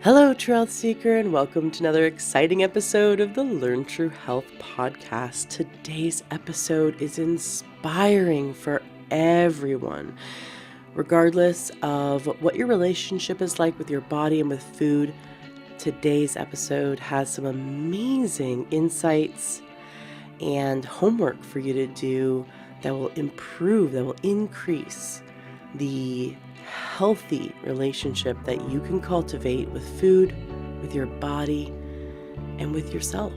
Hello, True Health Seeker, and welcome to another exciting episode of the Learn True Health podcast. Today's episode is inspiring for everyone, regardless of what your relationship is like with your body and with food. Today's episode has some amazing insights and homework for you to do that will improve, that will increase the healthy relationship that you can cultivate with food, with your body, and with yourself.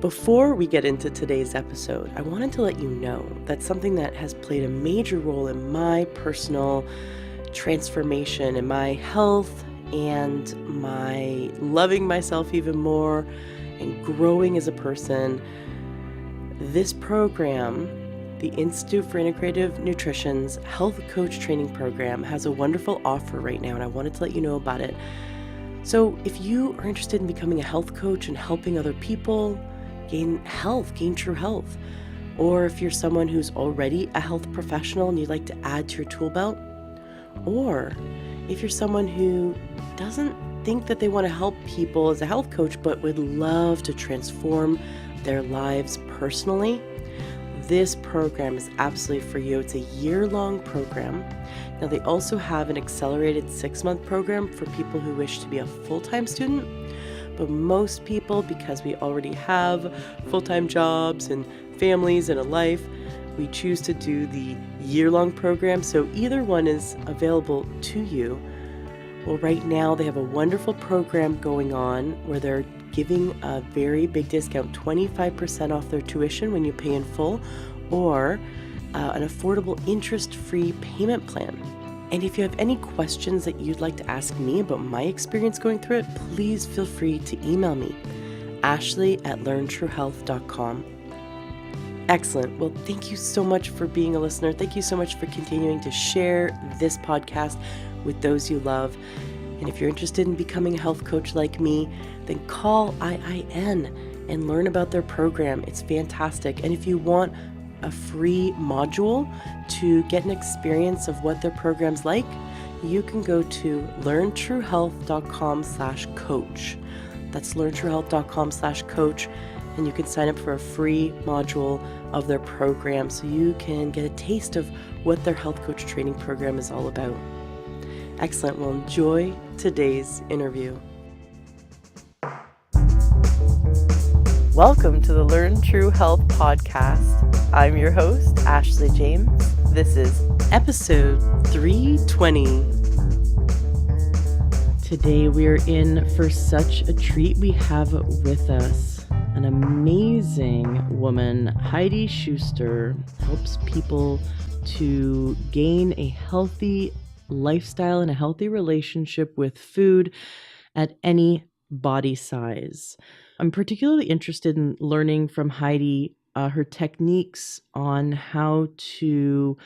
Before we get into today's episode, I wanted to let you know that something that has played a major role in my personal transformation, in my health, and my loving myself even more, and growing as a person, this program, the Institute for Integrative Nutrition's Health Coach Training Program, has a wonderful offer right now, and I wanted to let you know about it. So if you are interested in becoming a health coach and helping other people gain true health, or if you're someone who's already a health professional and you'd like to add to your tool belt, or if you're someone who doesn't think that they want to help people as a health coach but would love to transform their lives personally, this program is absolutely for you. It's a year-long program. Now, they also have an accelerated 6-month program for people who wish to be a full-time student. But most people, because we already have full-time jobs and families and a life, we choose to do the year-long program. So either one is available to you. Well, right now they have a wonderful program going on where they're giving a very big discount, 25% off their tuition when you pay in full, or an affordable interest-free payment plan. And if you have any questions that you'd like to ask me about my experience going through it, please feel free to email me, ashley@learntruehealth.com. Excellent. Well, thank you so much for being a listener. Thank you so much for continuing to share this podcast with those you love. And if you're interested in becoming a health coach like me, then call IIN and learn about their program. It's fantastic. And if you want a free module to get an experience of what their program's like, you can go to learntruehealth.com/coach. That's learntruehealth.com/coach. And you can sign up for a free module of their program so you can get a taste of what their health coach training program is all about. Excellent. Well, enjoy today's interview. Welcome to the Learn True Health podcast. I'm your host, Ashley James. This is episode 320. Today we're in for such a treat. We have with us an amazing woman. Heidi Schauster helps people to gain a healthy lifestyle and a healthy relationship with food at any body size. I'm particularly interested in learning from Heidi her techniques on how to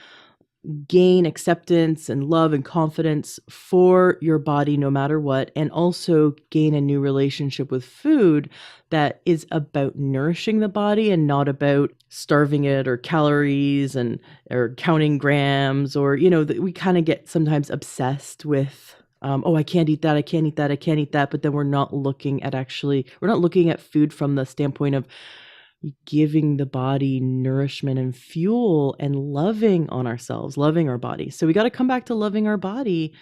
gain acceptance and love and confidence for your body no matter what, and also gain a new relationship with food that is about nourishing the body and not about starving it or calories and or counting grams, or we kind of get sometimes obsessed with I can't eat that, I can't eat that, I can't eat that, but then we're not looking at food from the standpoint of giving the body nourishment and fuel and loving on ourselves, loving our body. So we got to come back to loving our body,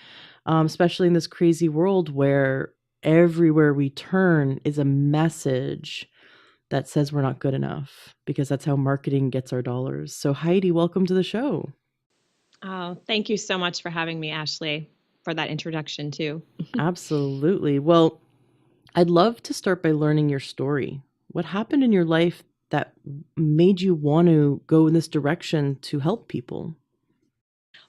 especially in this crazy world where everywhere we turn is a message that says we're not good enough, because that's how marketing gets our dollars. So Heidi, welcome to the show. Oh, thank you so much for having me, Ashley, for that introduction too. Absolutely. Well, I'd love to start by learning your story. What happened in your life that made you want to go in this direction to help people?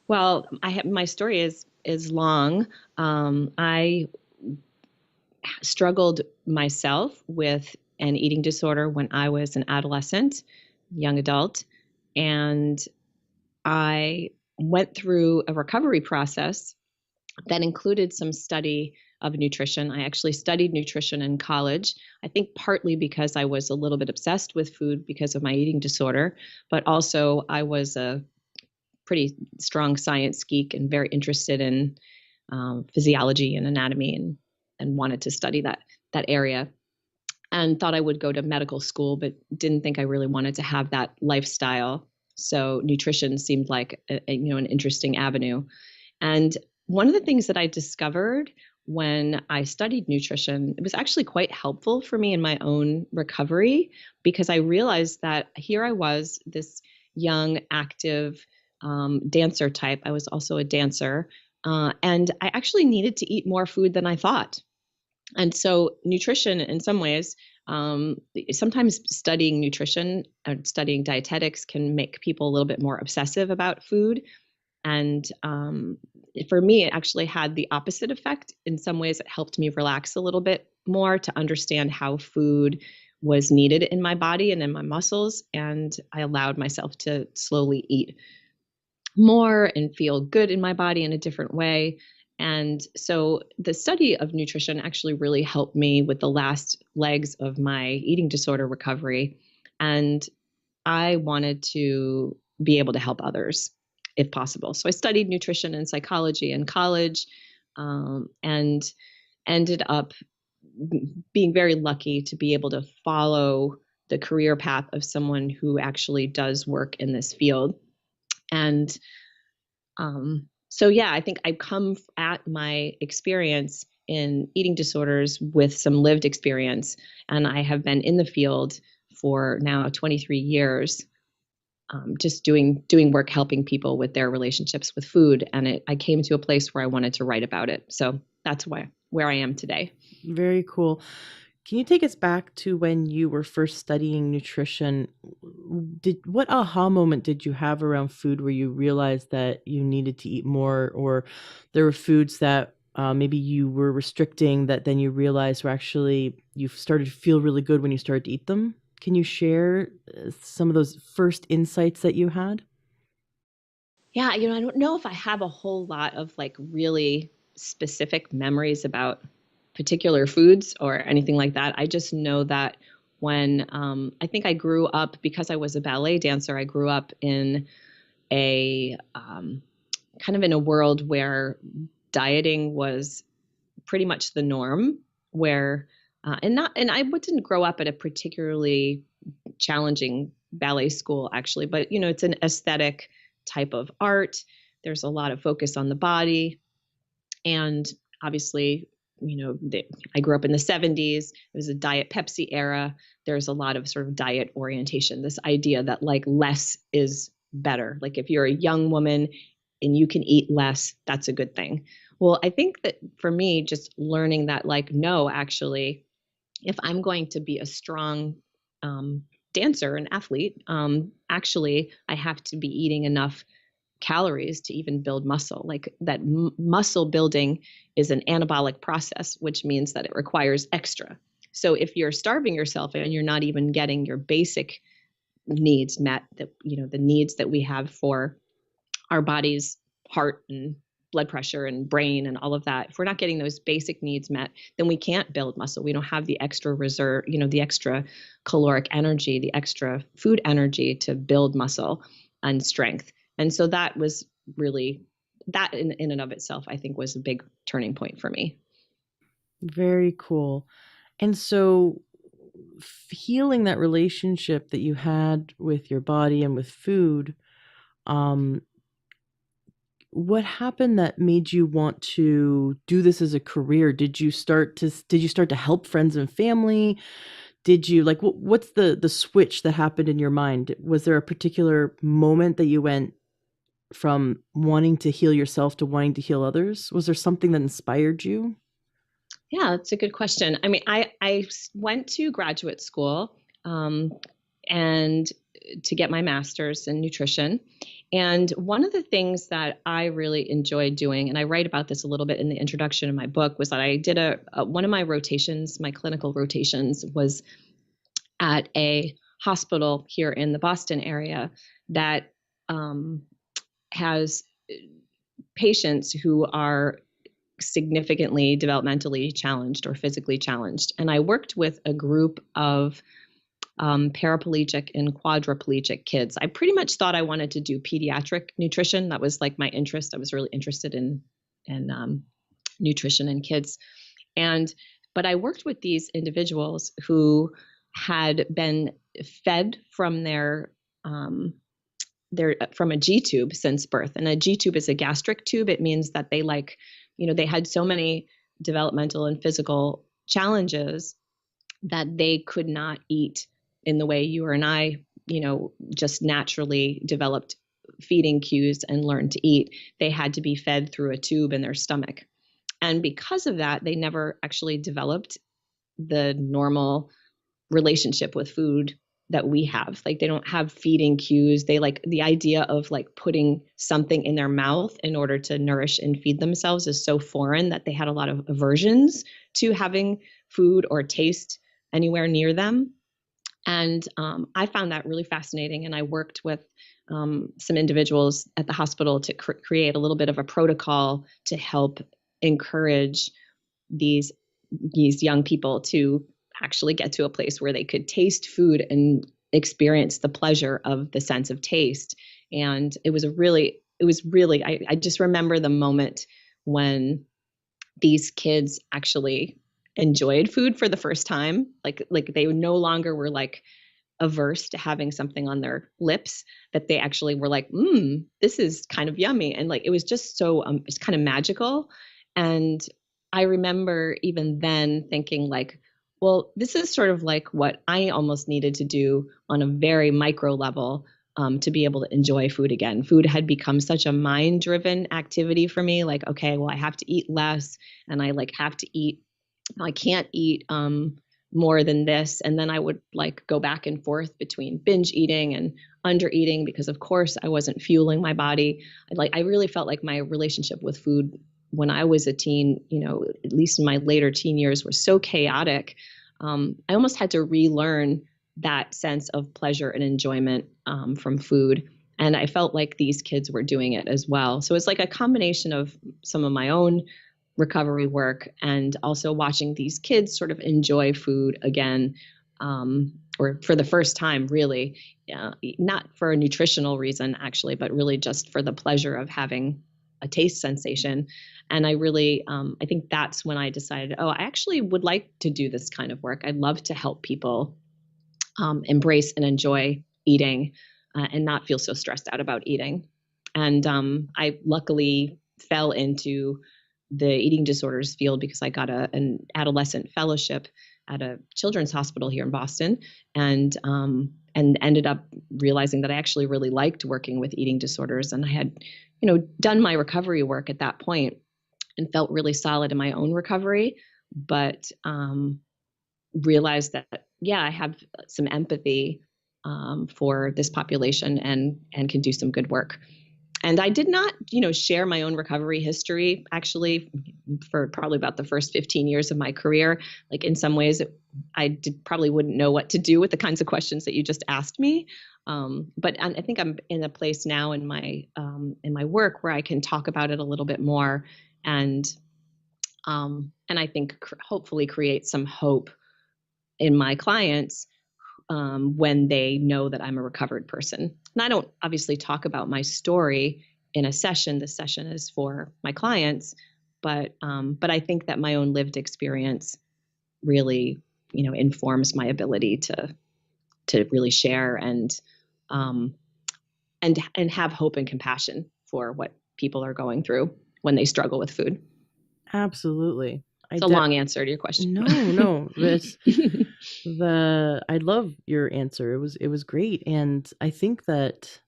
Well, my story is long. I struggled myself with an eating disorder when I was an adolescent, young adult, and I went through a recovery process that included some study of nutrition. I actually studied nutrition in college, I think partly because I was a little bit obsessed with food because of my eating disorder, but also I was a pretty strong science geek and very interested in physiology and anatomy, and wanted to study that area, and thought I would go to medical school, but didn't think I really wanted to have that lifestyle. So nutrition seemed like an interesting avenue. And one of the things that I discovered when I studied nutrition, it was actually quite helpful for me in my own recovery, because I realized that here I was, this young, active dancer type. I was also a dancer. And I actually needed to eat more food than I thought. And so, nutrition, in some ways, sometimes studying nutrition and studying dietetics can make people a little bit more obsessive about food. And for me, it actually had the opposite effect. In some ways, it helped me relax a little bit more, to understand how food was needed in my body and in my muscles. And I allowed myself to slowly eat more and feel good in my body in a different way. And so the study of nutrition actually really helped me with the last legs of my eating disorder recovery. And I wanted to be able to help others if possible. So I studied nutrition and psychology in college, and ended up being very lucky to be able to follow the career path of someone who actually does work in this field. And so, yeah, I think I come at my experience in eating disorders with some lived experience, and I have been in the field for now 23 years, just doing work helping people with their relationships with food. And I came to a place where I wanted to write about it. So that's where I am today. Very cool. Can you take us back to when you were first studying nutrition? What aha moment did you have around food where you realized that you needed to eat more, or there were foods that maybe you were restricting that then you realized were actually, you started to feel really good when you started to eat them? Can you share some of those first insights that you had? Yeah, I don't know if I have a whole lot of like really specific memories about particular foods or anything like that. I just know that when I think I grew up, because I was a ballet dancer, I grew up in a kind of in a world where dieting was pretty much the norm, where and I didn't grow up at a particularly challenging ballet school, actually, but it's an aesthetic type of art. There's a lot of focus on the body, and obviously, I grew up in the 70s. It was a Diet Pepsi era. There's a lot of sort of diet orientation, this idea that like less is better. Like if you're a young woman and you can eat less, that's a good thing. Well, I think that for me, just learning that, like, no, actually, if I'm going to be a strong dancer and athlete, actually, I have to be eating enough calories to even build muscle. Like that muscle building is an anabolic process, which means that it requires extra. So if you're starving yourself and you're not even getting your basic needs met, that the needs that we have for our body's heart and blood pressure and brain and all of that, if we're not getting those basic needs met, then we can't build muscle. We don't have the extra reserve, the extra caloric energy, the extra food energy to build muscle and strength. And so that was really, that in and of itself, I think, was a big turning point for me. Very cool. And so, healing that relationship that you had with your body and with food, um, what happened that made you want to do this as a career? Did you start to help friends and family? Did you like what's the switch that happened in your mind? Was there a particular moment that you went from wanting to heal yourself to wanting to heal others? Was there something that inspired you? Yeah, that's a good question. I mean, I went to graduate school, and to get my master's in nutrition. And one of the things that I really enjoyed doing, and I write about this a little bit in the introduction of my book, was that I did one of my rotations, my clinical rotations, was at a hospital here in the Boston area that has patients who are significantly developmentally challenged or physically challenged. And I worked with a group of paraplegic and quadriplegic kids. I pretty much thought I wanted to do pediatric nutrition. That was like my interest. I was really interested in nutrition in kids. But I worked with these individuals who had been fed from from a G tube since birth. And a G tube is a gastric tube. It means that they had so many developmental and physical challenges that they could not eat in the way you or I, just naturally developed feeding cues and learned to eat. They had to be fed through a tube in their stomach. And because of that, they never actually developed the normal relationship with food that we have. Like, they don't have feeding cues. They like the idea of like putting something in their mouth in order to nourish and feed themselves is so foreign that they had a lot of aversions to having food or taste anywhere near them. And I found that really fascinating. And I worked with some individuals at the hospital to create a little bit of a protocol to help encourage these young people to actually get to a place where they could taste food and experience the pleasure of the sense of taste. And it was really, I just remember the moment when these kids actually enjoyed food for the first time. Like they no longer were like averse to having something on their lips, that they actually were like, this is kind of yummy. And like, it was just so, it's kind of magical. And I remember even then thinking like, well, this is sort of like what I almost needed to do on a very micro level to be able to enjoy food again. Food had become such a mind-driven activity for me. Like, okay, well, I have to eat less, and I like have to eat. I can't eat more than this, and then I would like go back and forth between binge eating and under eating because, of course, I wasn't fueling my body. I really felt like my relationship with food when I was a teen, at least in my later teen years, was so chaotic. I almost had to relearn that sense of pleasure and enjoyment from food. And I felt like these kids were doing it as well. So it's like a combination of some of my own recovery work and also watching these kids sort of enjoy food again, or for the first time, really, not for a nutritional reason, actually, but really just for the pleasure of having a taste sensation. And I really, I think that's when I decided, I actually would like to do this kind of work. I'd love to help people embrace and enjoy eating and not feel so stressed out about eating. And I luckily fell into the eating disorders field because I got an adolescent fellowship at a children's hospital here in Boston, and ended up realizing that I actually really liked working with eating disorders. And I had, done my recovery work at that point and felt really solid in my own recovery, but realized that, I have some empathy for this population and can do some good work. And I did not, share my own recovery history, actually, for probably about the first 15 years of my career. Like, in some ways, probably wouldn't know what to do with the kinds of questions that you just asked me. But I think I'm in a place now in my work where I can talk about it a little bit more, and I think hopefully create some hope in my clients when they know that I'm a recovered person. And I don't obviously talk about my story in a session. The session is for my clients, but I think that my own lived experience really, informs my ability to really share and have hope and compassion for what people are going through when they struggle with food. Absolutely. It's a long answer to your question. No, I love your answer. It was great. And I think that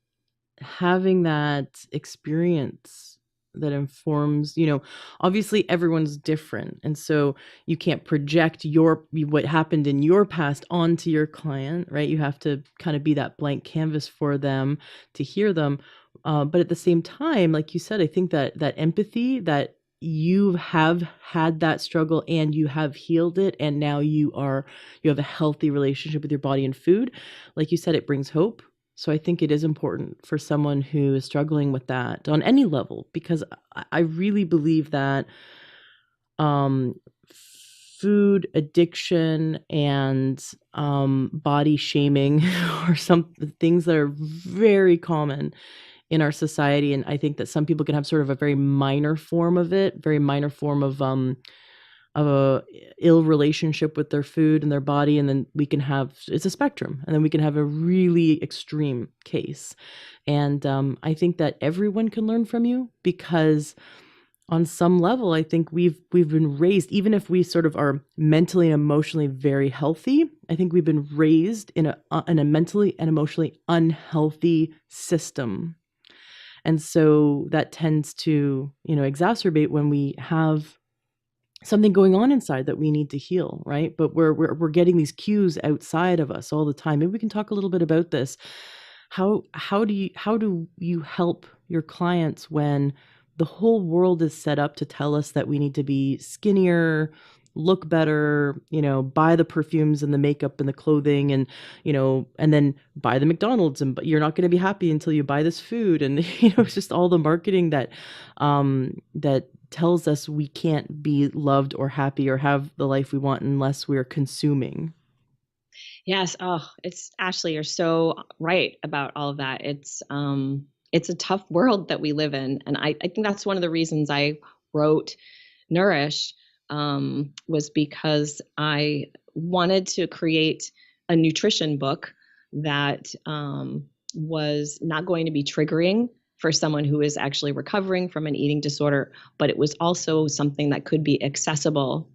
having that experience that informs, obviously everyone's different. And so you can't project what happened in your past onto your client, right? You have to kind of be that blank canvas for them to hear them. But at the same time, like you said, I think that empathy, that you have had that struggle and you have healed it, and now you have a healthy relationship with your body and food. Like you said, it brings hope. So I think it is important for someone who is struggling with that on any level, because I really believe that food addiction and body shaming are some things that are very common in our society. And I think that some people can have sort of a very minor form of it, very minor form of a ill relationship with their food and their body. And then we can have, it's a spectrum, and then we can have a really extreme case. And I think that everyone can learn from you, because on some level, I think we've been raised, even if we sort of are mentally and emotionally very healthy, I think we've been raised in a mentally and emotionally unhealthy system. And so that tends to, exacerbate when we have something going on inside that we need to heal, right? But we're getting these cues outside of us all the time. Maybe we can talk a little bit about this. How do you help your clients when the whole world is set up to tell us that we need to be skinnier, look better, buy the perfumes and the makeup and the clothing, and then buy the McDonald's, and but you're not going to be happy until you buy this food, and it's just all the marketing that tells us we can't be loved or happy or have the life we want unless we're consuming. Yes. Oh, it's Ashley, you're so right about all of that. It's a tough world that we live in. And I think that's one of the reasons I wrote Nourish, was because I wanted to create a nutrition book that was not going to be triggering for someone who is actually recovering from an eating disorder, but it was also something that could be accessible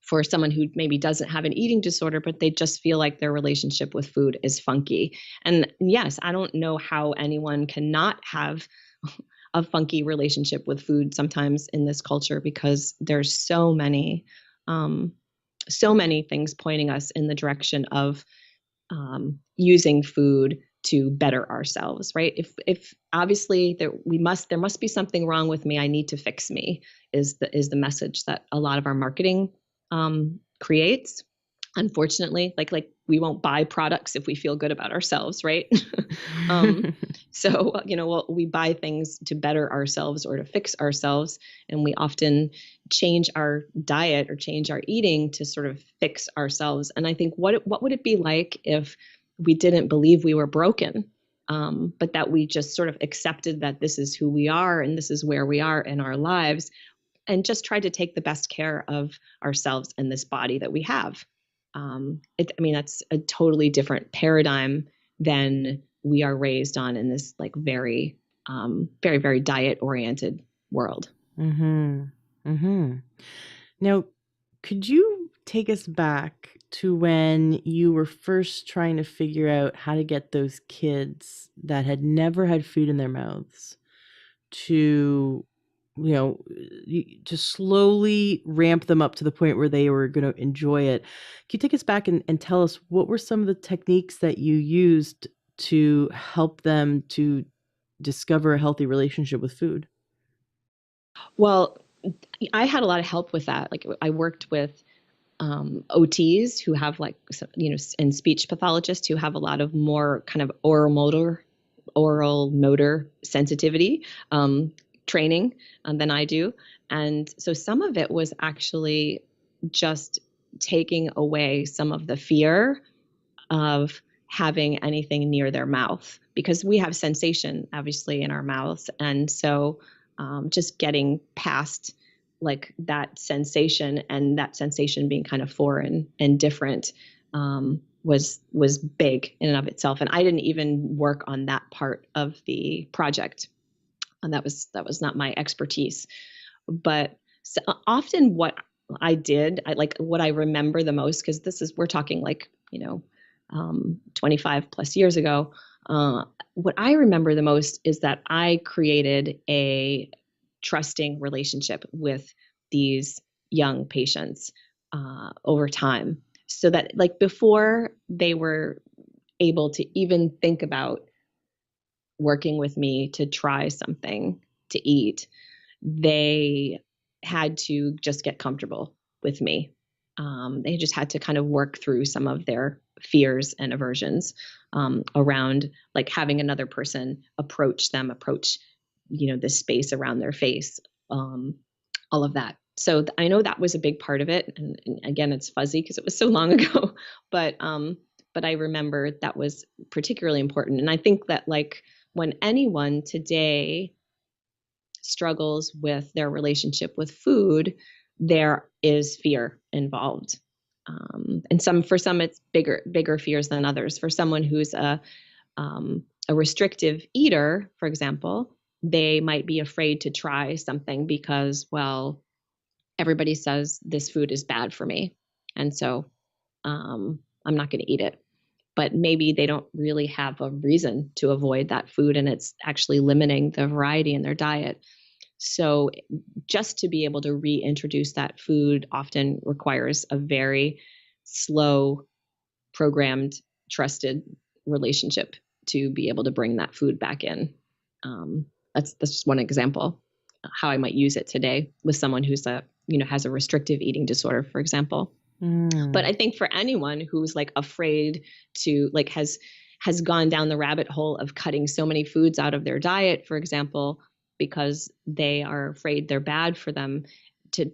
for someone who maybe doesn't have an eating disorder, but they just feel like their relationship with food is funky. And yes, I don't know how anyone cannot have a funky relationship with food sometimes in this culture, because there's so many things pointing us in the direction of using food to better ourselves, right? If obviously there must be something wrong with me. I need to fix me is the message that a lot of our marketing creates. Unfortunately, like we won't buy products if we feel good about ourselves, right? So we buy things to better ourselves or to fix ourselves, and we often change our diet or change our eating to sort of fix ourselves. And I think what would it be like if we didn't believe we were broken, but that we just sort of accepted that this is who we are and this is where we are in our lives, and just tried to take the best care of ourselves and this body that we have. That's a totally different paradigm than we are raised on in this like very, very, very diet oriented world. Mm-hmm. Mm-hmm. Now, could you take us back to when you were first trying to figure out how to get those kids that had never had food in their mouths to, to slowly ramp them up to the point where they were going to enjoy it? Can you take us back and tell us what were some of the techniques that you used to help them to discover a healthy relationship with food? Well, I had a lot of help with that. Like I worked with OTs who have and speech pathologists who have a lot of more kind of oral motor sensitivity training than I do. And so some of it was actually just taking away some of the fear of having anything near their mouth, because we have sensation obviously in our mouths. And so just getting past like that sensation, and that sensation being kind of foreign and different, was big in and of itself. And I didn't even work on that part of the project, and that was not my expertise. But so often what I did, what I remember the most, because we're talking 25 plus years ago. What I remember the most is that I created a trusting relationship with these young patients over time, so that like before they were able to even think about working with me to try something to eat, they had to just get comfortable with me. They just had to kind of work through some of their fears and aversions around like having another person approach this space around their face, all of that. So I know that was a big part of it. And again, it's fuzzy because it was so long ago, but I remember that was particularly important. And I think that like when anyone today struggles with their relationship with food, there is fear involved. And for some, it's bigger fears than others. For someone who's a restrictive eater, for example, they might be afraid to try something because, well, everybody says this food is bad for me. And so I'm not going to eat it. But maybe they don't really have a reason to avoid that food, and it's actually limiting the variety in their diet. So just to be able to reintroduce that food often requires a very slow, programmed, trusted relationship to be able to bring that food back in. That's just one example how I might use it today with someone who's has a restrictive eating disorder, for example. But I think for anyone who's like afraid to has gone down the rabbit hole of cutting so many foods out of their diet, for example, because they are afraid they're bad for them, to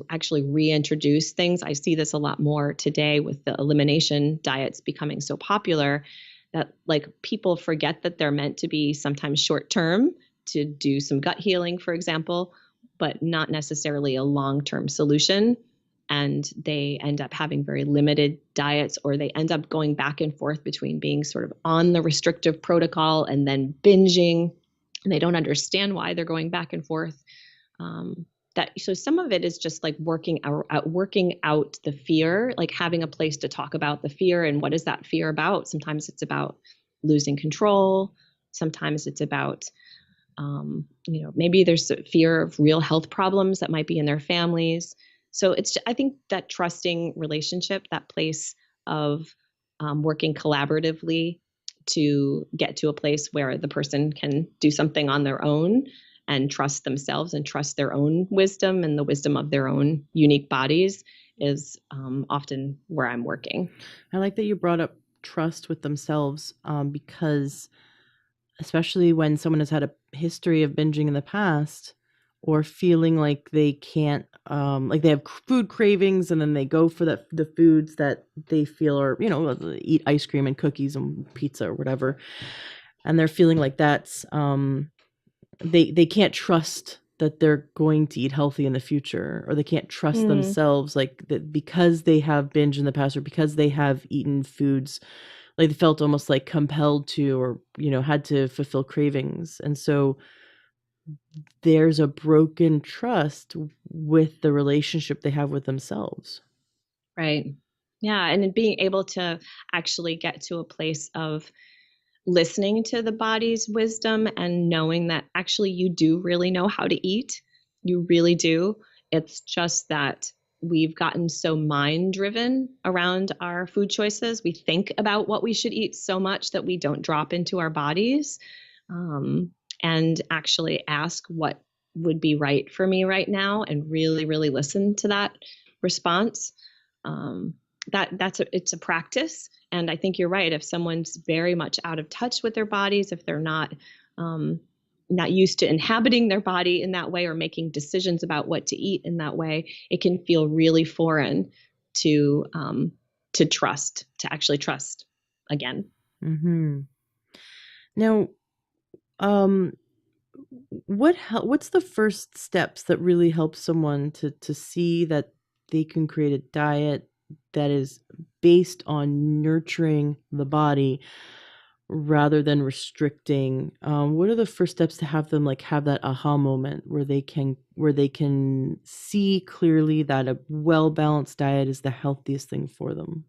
actually reintroduce things. I see this a lot more today with the elimination diets becoming so popular that like people forget that they're meant to be sometimes short term to do some gut healing, for example, but not necessarily a long-term solution. And they end up having very limited diets, or they end up going back and forth between being sort of on the restrictive protocol and then binging, and they don't understand why they're going back and forth. So some of it is just like working out the fear, like having a place to talk about the fear and what is that fear about. Sometimes it's about losing control. Sometimes it's about maybe there's a fear of real health problems that might be in their families. So I think that trusting relationship, that place of working collaboratively to get to a place where the person can do something on their own and trust themselves and trust their own wisdom and the wisdom of their own unique bodies is often where I'm working. I like that you brought up trust with themselves because especially when someone has had a history of binging in the past or feeling like they can't, like they have food cravings and then they go for the foods that they feel are, eat ice cream and cookies and pizza or whatever. And they're feeling like that's, they can't trust that they're going to eat healthy in the future, or they can't trust themselves like that because they have binge in the past or because they have eaten foods like they felt almost like compelled to, or had to fulfill cravings. And so there's a broken trust with the relationship they have with themselves. Right. Yeah. And being able to actually get to a place of listening to the body's wisdom and knowing that actually you do really know how to eat. You really do. It's just that we've gotten so mind driven around our food choices. We think about what we should eat so much that we don't drop into our bodies and actually ask what would be right for me right now and really, really listen to that response. It's a practice. And I think you're right. If someone's very much out of touch with their bodies, if they're not used to inhabiting their body in that way or making decisions about what to eat in that way, it can feel really foreign to actually trust again. Mm-hmm. Now, what's the first steps that really help someone to see that they can create a diet that is based on nurturing the body rather than restricting? What are the first steps to have them have that aha moment where they can see clearly that a well-balanced diet is the healthiest thing for them?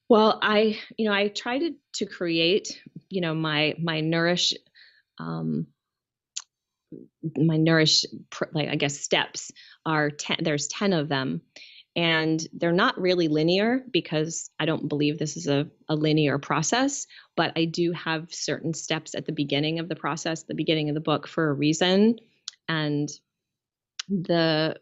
Well, I try to create, my nourish, like I guess steps are 10. There's 10 of them, and they're not really linear because I don't believe this is a linear process, but I do have certain steps at the beginning of the process, the beginning of the book, for a reason. And the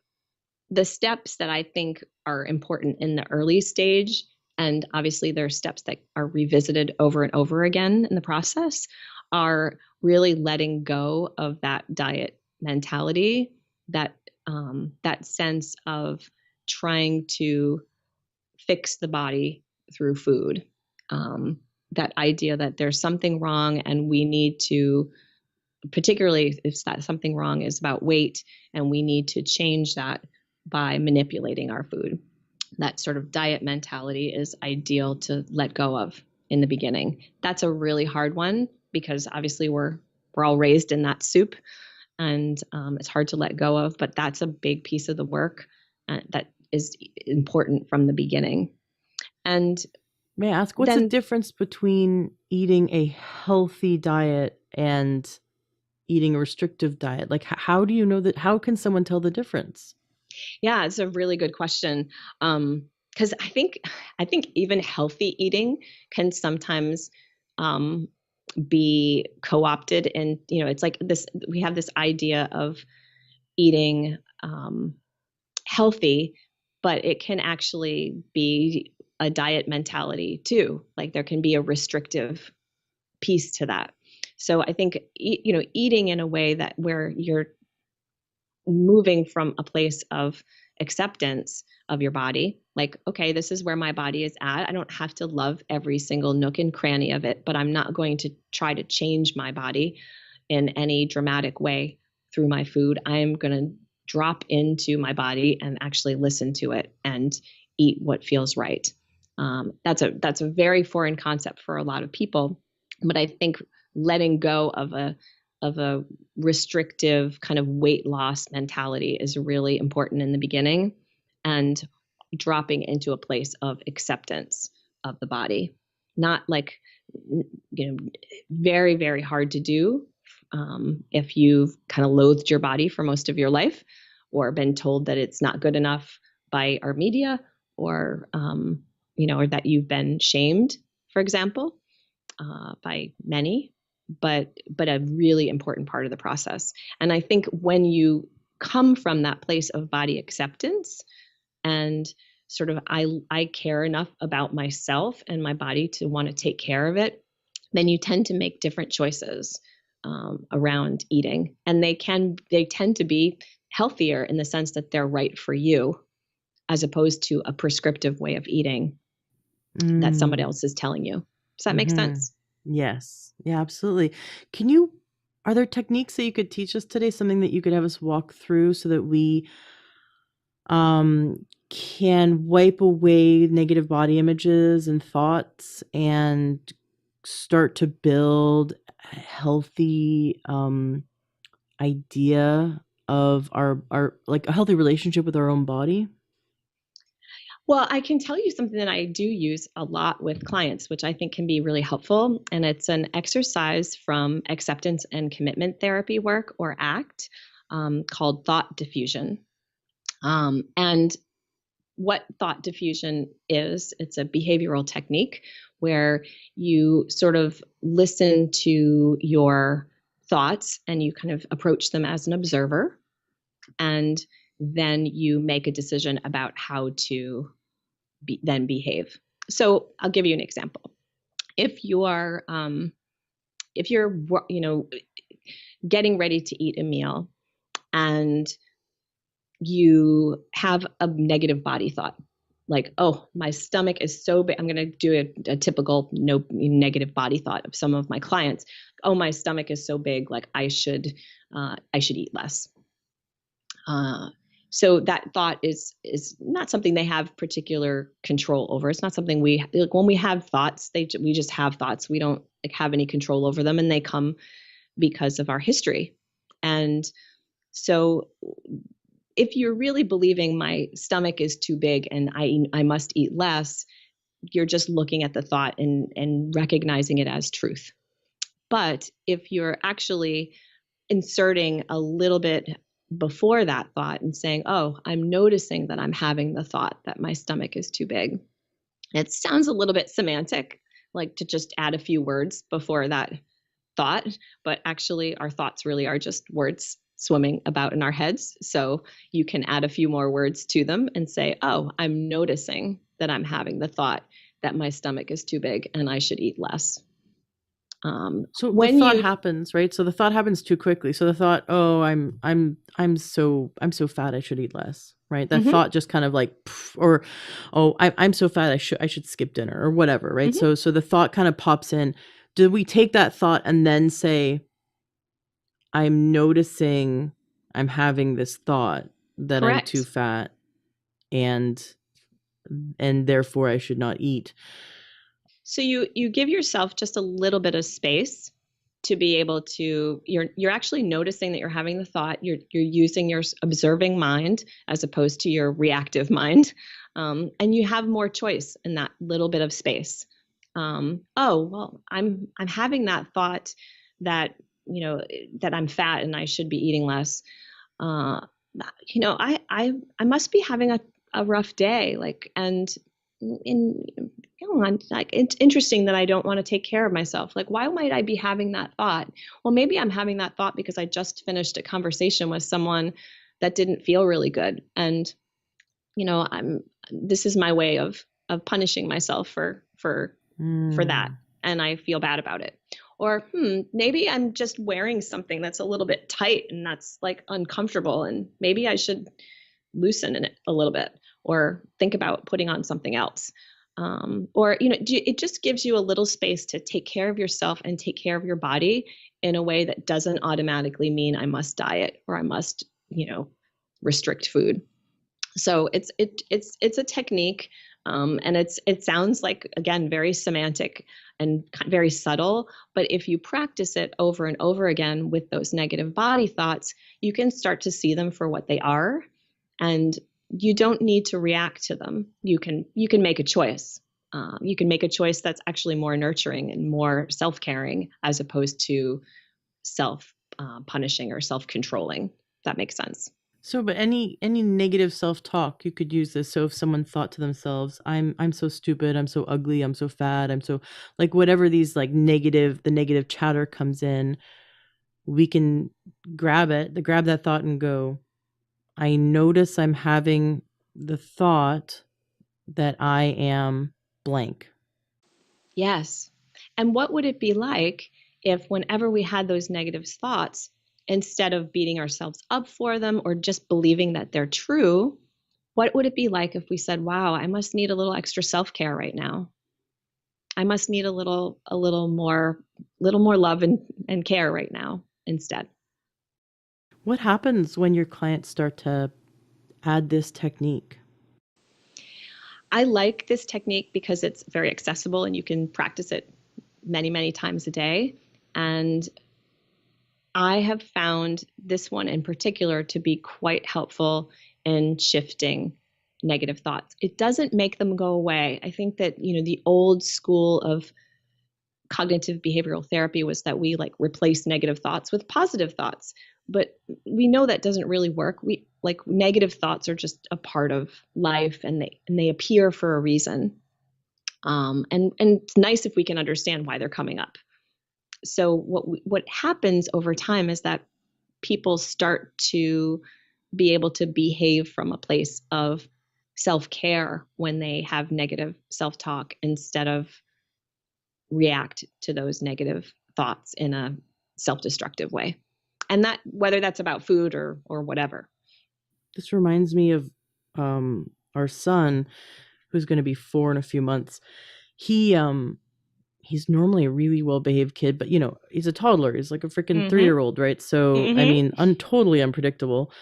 steps that I think are important in the early stage, and obviously there are steps that are revisited over and over again in the process, are really letting go of that diet mentality, that sense of trying to fix the body through food. that idea that there's something wrong and we need to, particularly if that something wrong is about weight, and we need to change that by manipulating our food. That sort of diet mentality is ideal to let go of in the beginning. That's a really hard one because obviously we're all raised in that soup, and it's hard to let go of. But that's a big piece of the work that is important from the beginning. And May I ask, what's the then, difference between eating a healthy diet and eating a restrictive diet? Like, how do you know that? How can someone tell the difference? yeah, it's a really good question. Because I think even healthy eating can sometimes um, be co-opted, and it's like this. We have this idea of eating healthy, but it can actually be a diet mentality too. Like there can be a restrictive piece to that. So I think eating in a way that where you're moving from a place of acceptance of your body, like, okay, this is where my body is at. I don't have to love every single nook and cranny of it, but I'm not going to try to change my body in any dramatic way through my food. I'm going to drop into my body and actually listen to it and eat what feels right. That's a very foreign concept for a lot of people, but I think letting go of a restrictive kind of weight loss mentality is really important in the beginning, and dropping into a place of acceptance of the body. Not like, very, very hard to do if you've kind of loathed your body for most of your life or been told that it's not good enough by our media, or, or that you've been shamed, for example, by many, but a really important part of the process. And I think when you come from that place of body acceptance and sort of I care enough about myself and my body to want to take care of it, then you tend to make different choices around eating, and they tend to be healthier in the sense that they're right for you, as opposed to a prescriptive way of eating that somebody Mm. else is telling you. Does that make Hmm. sense? Yes. Yeah, absolutely. Can you, are there techniques that you could teach us today? Something that you could have us walk through so that we can wipe away negative body images and thoughts and start to build a healthy idea of our like a healthy relationship with our own body? Well, I can tell you something that I do use a lot with clients, which I think can be really helpful. And it's an exercise from acceptance and commitment therapy work, or ACT, called thought diffusion. And what thought diffusion is, it's a behavioral technique where you sort of listen to your thoughts and you kind of approach them as an observer. And then you make a decision about how to then behave. So I'll give you an example. If you are, if you're, getting ready to eat a meal and you have a negative body thought, like, oh, my stomach is so big. I'm going to do a typical no negative body thought of some of my clients. Oh, my stomach is so big. Like I should eat less. Uh, so that thought is not something they have particular control over. It's not something we like. When we have thoughts, we just have thoughts. We don't like have any control over them, and they come because of our history. And so if you're really believing my stomach is too big and I must eat less, you're just looking at the thought and recognizing it as truth. But if you're actually inserting a little bit before that thought and saying, oh, I'm noticing that I'm having the thought that my stomach is too big. It sounds a little bit semantic, like to just add a few words before that thought, but actually, our thoughts really are just words swimming about in our heads. So you can add a few more words to them and say, oh, I'm noticing that I'm having the thought that my stomach is too big and I should eat less. So the When thought you, happens, right? So the thought happens too quickly. So the thought, "Oh, I'm so fat, I should eat less." Right? That Mhm, thought just kind of like, pff, or, "Oh, I'm so fat, I should skip dinner," or whatever, right? mhm, So the thought kind of pops in. Do we take that thought and then say, "I'm noticing I'm having this thought that I'm too correct. fat and therefore I should not eat." So you give yourself just a little bit of space to be able to, you're actually noticing that you're having the thought. You're using your observing mind as opposed to your reactive mind, and you have more choice in that little bit of space. Oh well, I'm having that thought that, that I'm fat and I should be eating less. uh, I must be having a rough day. Like, and in, like, it's interesting that I don't want to take care of myself. Like, why might I be having that thought? Well, maybe I'm having that thought because I just finished a conversation with someone that didn't feel really good. And, this is my way of punishing myself for that. Mm. And I feel bad about it. Or, maybe I'm just wearing something that's a little bit tight and that's like uncomfortable. And maybe I should loosen in it a little bit or think about putting on something else. Or, it just gives you a little space to take care of yourself and take care of your body in a way that doesn't automatically mean I must diet or I must, restrict food. So it's a technique, and it sounds like, again, very semantic and very subtle. But if you practice it over and over again with those negative body thoughts, you can start to see them for what they are, and you don't need to react to them. You can make a choice. You can make a choice that's actually more nurturing and more self-caring as opposed to self punishing or self-controlling. If that makes sense. So, but any negative self-talk, you could use this. So if someone thought to themselves, I'm so stupid, I'm so ugly, I'm so fat, I'm so, like, whatever these, like, the negative chatter comes in, we can grab that thought and go, I notice I'm having the thought that I am blank. Yes. And what would it be like if, whenever we had those negative thoughts, instead of beating ourselves up for them or just believing that they're true, what would it be like if we said, wow, I must need a little extra self-care right now. I must need a little more love and care right now instead. What happens when your clients start to add this technique? I like this technique because it's very accessible and you can practice it many, many times a day. And I have found this one in particular to be quite helpful in shifting negative thoughts. It doesn't make them go away. I think that, the old school of cognitive behavioral therapy was that we like replace negative thoughts with positive thoughts. But we know that doesn't really work. We like negative thoughts are just a part of life, and they appear for a reason. And it's nice if we can understand why they're coming up. So what happens over time is that people start to be able to behave from a place of self-care when they have negative self-talk instead of react to those negative thoughts in a self-destructive way. And that, whether that's about food or whatever. This reminds me of our son, who's going to be 4 in a few months. He he's normally a really well behaved kid, but he's a toddler. He's like a freaking Mhm. 3-year-old, right? So I Mhm. mean, totally unpredictable.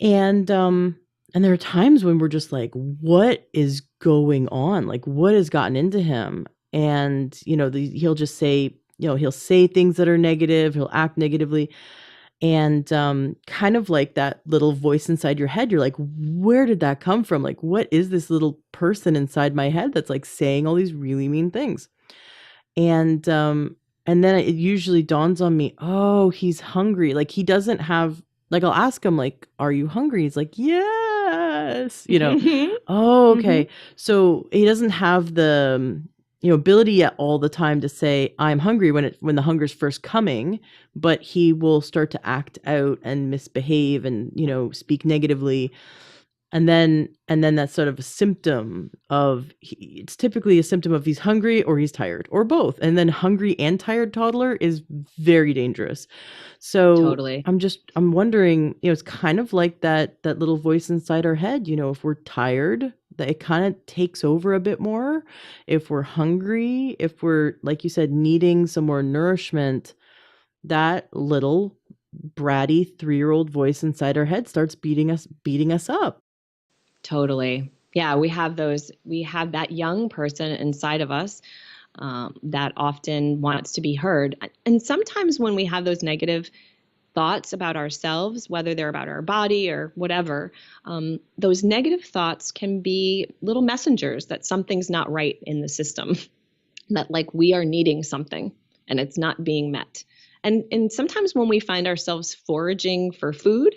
And there are times when we're just like, what is going on? Like, what has gotten into him? And he'll just say, he'll say things that are negative, he'll act negatively. And kind of like that little voice inside your head, you're like, where did that come from? Like, what is this little person inside my head that's like saying all these really mean things? And then it usually dawns on me, oh, he's hungry. Like, he doesn't have, like, I'll ask him, like, are you hungry? He's like, yes, Mhm. oh, Mhm. okay. So he doesn't have the ability yet all the time to say I'm hungry when the hunger's first coming, but he will start to act out and misbehave and speak negatively And then that's sort of a symptom of it's typically a symptom of he's hungry or he's tired or both. And then hungry and tired toddler is very dangerous. So Totally. I'm wondering, it's kind of like that little voice inside our head, if we're tired, that it kind of takes over a bit more. If we're hungry, if we're, like you said, needing some more nourishment, that little bratty 3-year-old voice inside our head starts beating us up. Totally. Yeah, we have that young person inside of us that often wants to be heard. And sometimes when we have those negative thoughts about ourselves, whether they're about our body or whatever, those negative thoughts can be little messengers that something's not right in the system, that like we are needing something and it's not being met. And sometimes when we find ourselves foraging for food,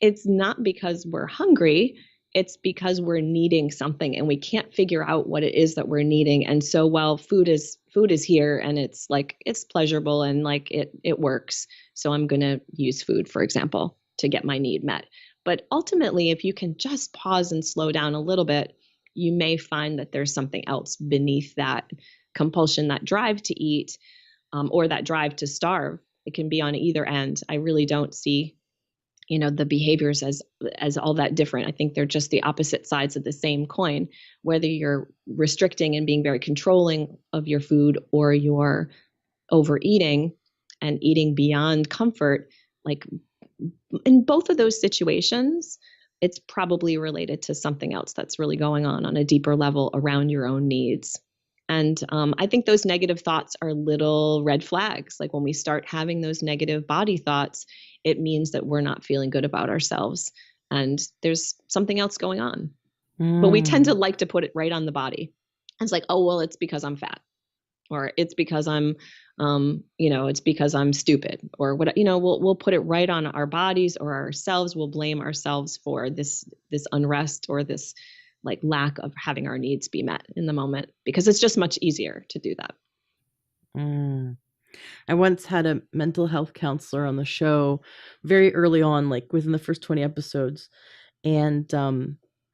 it's not because we're hungry, it's because we're needing something and we can't figure out what it is that we're needing. And so while food is here and it's like it's pleasurable and like it works, so I'm going to use food, for example, to get my need met. But ultimately, if you can just pause and slow down a little bit, you may find that there's something else beneath that compulsion, that drive to eat, or that drive to starve. It can be on either end. I really don't see the behaviors as all that different. I think they're just the opposite sides of the same coin. Whether you're restricting and being very controlling of your food, or you're overeating and eating beyond comfort, like in both of those situations, it's probably related to something else that's really going on a deeper level around your own needs. And I think those negative thoughts are little red flags. Like when we start having those negative body thoughts, it means that we're not feeling good about ourselves and there's something else going on. But we tend to Mm. like to put it right on the body. It's like, oh, well, it's because I'm fat, or it's because it's because I'm stupid, or what, we'll put it right on our bodies or ourselves. We'll blame ourselves for this unrest or this like lack of having our needs be met in the moment, because it's just much easier to do that. Mm. I once had a mental health counselor on the show very early on, like within the first 20 episodes. And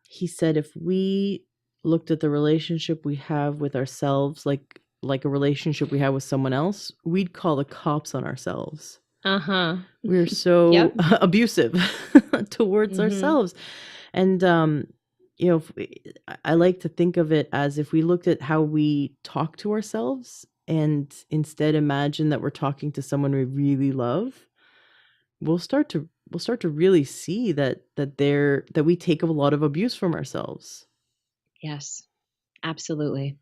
he said if we looked at the relationship we have with ourselves like a relationship we have with someone else, we'd call the cops on ourselves. Uh-huh. We're so Yep. abusive towards Mm-hmm. ourselves. And I like to think of it as if we looked at how we talk to ourselves and instead imagine that we're talking to someone we really love, we'll start to really see that we take a lot of abuse from ourselves. Yes, absolutely.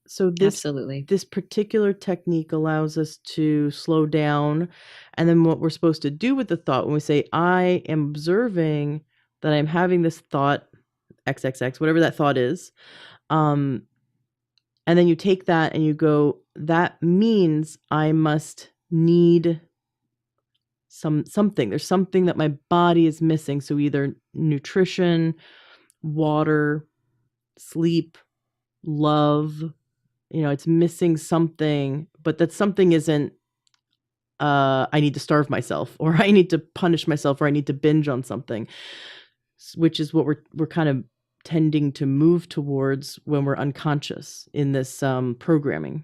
So this Absolutely. this particular technique allows us to slow down, and then what we're supposed to do with the thought when we say I am observing that I'm having this thought XXX, whatever that thought is, um and then you take that and you go, that means I must need something. There's something that my body is missing. So either nutrition, water, sleep, love, it's missing something, but that something isn't I need to starve myself or I need to punish myself or I need to binge on something, which is what we're kind of tending to move towards when we're unconscious in this programming.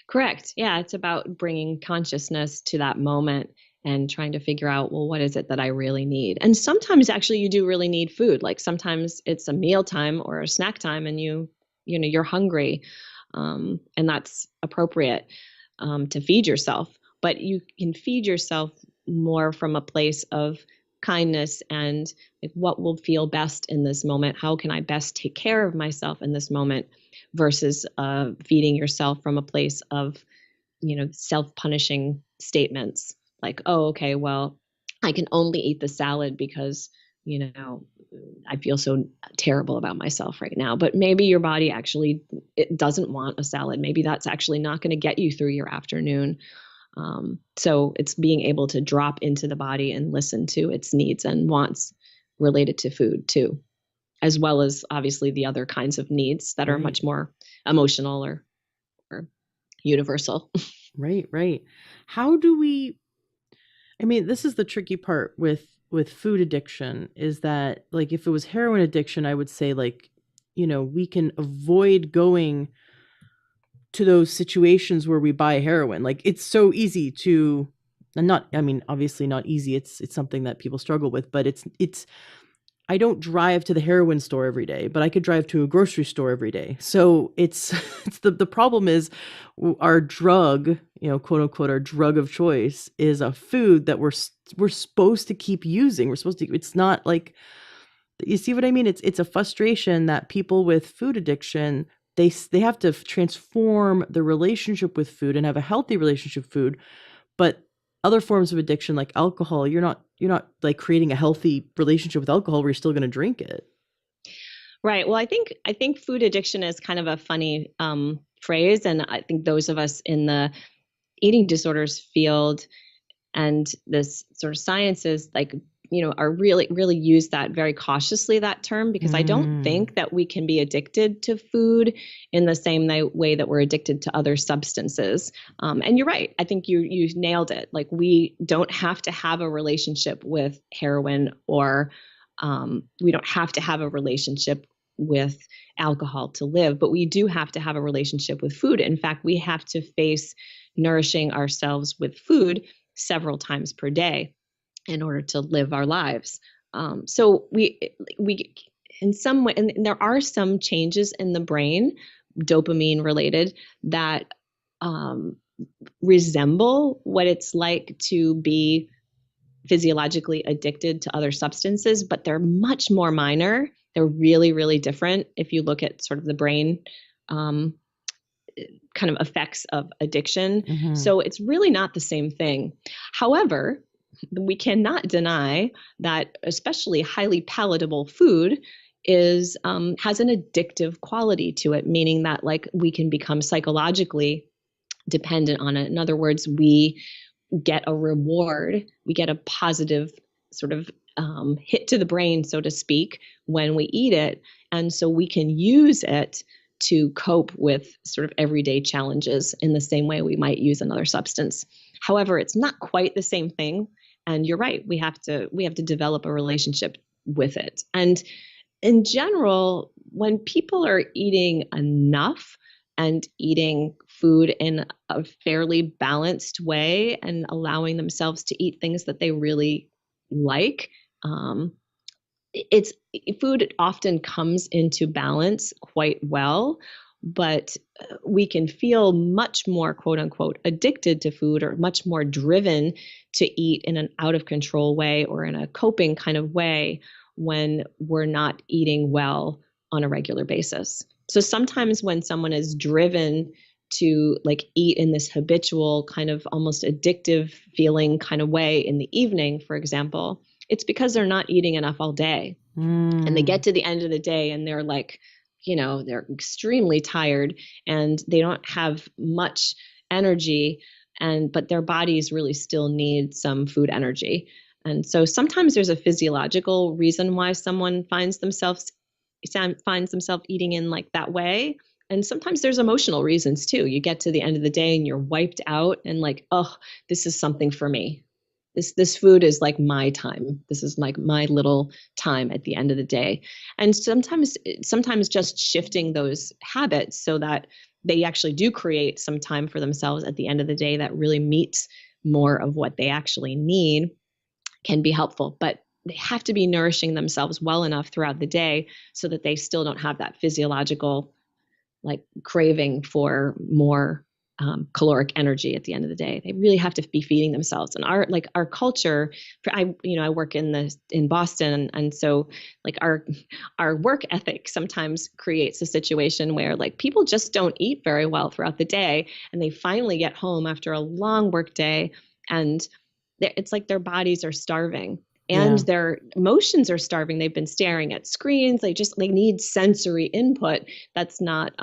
Correct. Yeah, it's about bringing consciousness to that moment and trying to figure out, well, what is it that I really need? And sometimes actually you do really need food. Like sometimes it's a meal time or a snack time and you're hungry. And that's appropriate to feed yourself. But you can feed yourself more from a place of kindness and like what will feel best in this moment. How can I best take care of myself in this moment, versus feeding yourself from a place of self-punishing statements like, oh, okay, well, I can only eat the salad because you know I feel so terrible about myself right now. But maybe your body actually it doesn't want a salad. Maybe that's actually not going to get you through your afternoon. So it's being able to drop into the body and listen to its needs and wants related to food too, as well as obviously the other kinds of needs that are Right. much more emotional or universal. Right, right. How do we I mean, this is the tricky part with with food addiction is that, like, if it was heroin addiction, I would say, like, we can avoid going to those situations where we buy heroin. Like, it's so easy to, and not, I mean, obviously not easy. It's something that people struggle with, but it's I don't drive to the heroin store every day, but I could drive to a grocery store every day. So it's it's the problem is our drug, quote unquote, our drug of choice is a food that we're supposed to keep using. We're supposed to. It's not like, you see what I mean? It's a frustration that people with food addiction, they have to transform the relationship with food and have a healthy relationship with food. But other forms of addiction like alcohol, you're not like creating a healthy relationship with alcohol where you're still going to drink it. Right. Well, I think food addiction is kind of a funny phrase, and I think those of us in the eating disorders field and this sort of sciences, like, are really use that very cautiously, that term, because I don't Mm. think that we can be addicted to food in the same way that we're addicted to other substances. And you're right. I think you nailed it. Like, we don't have to have a relationship with heroin, or we don't have to have a relationship with alcohol to live, but we do have to have a relationship with food. In fact, we have to face nourishing ourselves with food several times per day in order to live our lives. So we in some way, and there are some changes in the brain, dopamine related, that um, resemble what it's like to be physiologically addicted to other substances, but they're much more minor. They're really, really different if you look at sort of the brain um, kind of effects of addiction. Hmm. So it's really not the same thing. However, we cannot deny that especially highly palatable food is has an addictive quality to it, meaning that, like, we can become psychologically dependent on it. In other words, we get a reward, we get a positive sort of hit to the brain, so to speak, when we eat it. And so we can use it to cope with sort of everyday challenges in the same way we might use another substance. However, it's not quite the same thing. And you're right, we have to develop a relationship with it. And in general, when people are eating enough and eating food in a fairly balanced way and allowing themselves to eat things that they really like, um, it's food often comes into balance quite well. But we can feel much more, quote unquote, addicted to food, or much more driven to eat in an out of control way or in a coping kind of way, when we're not eating well on a regular basis. So sometimes when someone is driven to, like, eat in this habitual kind of almost addictive feeling kind of way in the evening, for example, it's because they're not eating enough all day. And they Mm. get to the end of the day and they're like, they're extremely tired and they don't have much energy, but their bodies really still need some food energy. And so sometimes there's a physiological reason why someone finds themselves eating in like that way. And sometimes there's emotional reasons too. You get to the end of the day and you're wiped out and like, oh, this is something for me. This food is like my time. This is like my little time at the end of the day. And sometimes just shifting those habits so that they actually do create some time for themselves at the end of the day that really meets more of what they actually need can be helpful. But they have to be nourishing themselves well enough throughout the day so that they still don't have that physiological, like, craving for more caloric energy at the end of the day. They really have to be feeding themselves. And our culture, I work in Boston, and so, like, our work ethic sometimes creates a situation where, like, people just don't eat very well throughout the day, and they finally get home after a long work day, and it's like their bodies are starving and Yeah. their emotions are starving. They've been staring at screens. They need sensory input that's not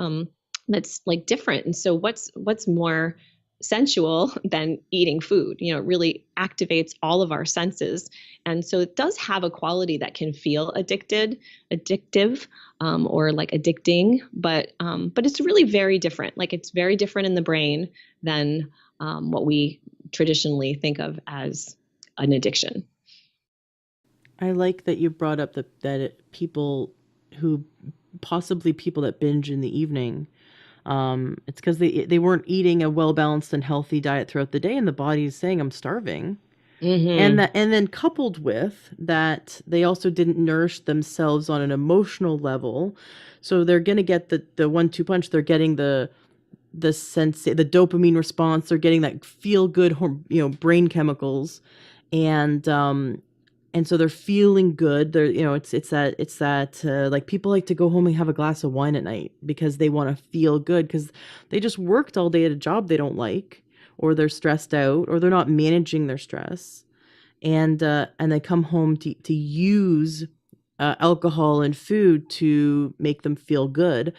that's like different. And so what's more sensual than eating food? It really activates all of our senses. And so it does have a quality that can feel addictive, or like addicting, but it's really very different. Like, it's very different in the brain than what we traditionally think of as an addiction. I like that you brought up people who possibly people that binge in the evening. It's because they weren't eating a well balanced and healthy diet throughout the day, and the body is saying I'm starving. Mm-hmm. And then coupled with that, they also didn't nourish themselves on an emotional level, so they're gonna get the 1-2 punch. They're getting the dopamine response. They're getting that feel good, brain chemicals, and so they're feeling good. They're, it's that like people like to go home and have a glass of wine at night because they want to feel good because they just worked all day at a job they don't like, or they're stressed out, or they're not managing their stress, and they come home to use alcohol and food to make them feel good.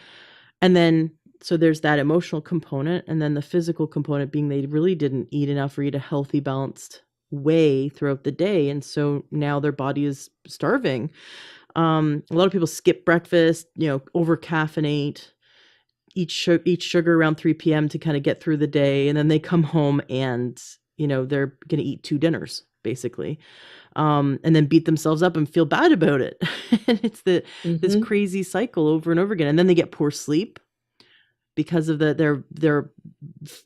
And then, so there's that emotional component, and then the physical component being they really didn't eat enough or eat a healthy, balanced way throughout the day. And so now their body is starving. A lot of people skip breakfast, over caffeinate, eat sugar around 3 p.m. to kind of get through the day. And then they come home and, they're going to eat 2 dinners basically. And then beat themselves up and feel bad about it. And it's this Mm-hmm. crazy cycle over and over again. And then they get poor sleep because of they're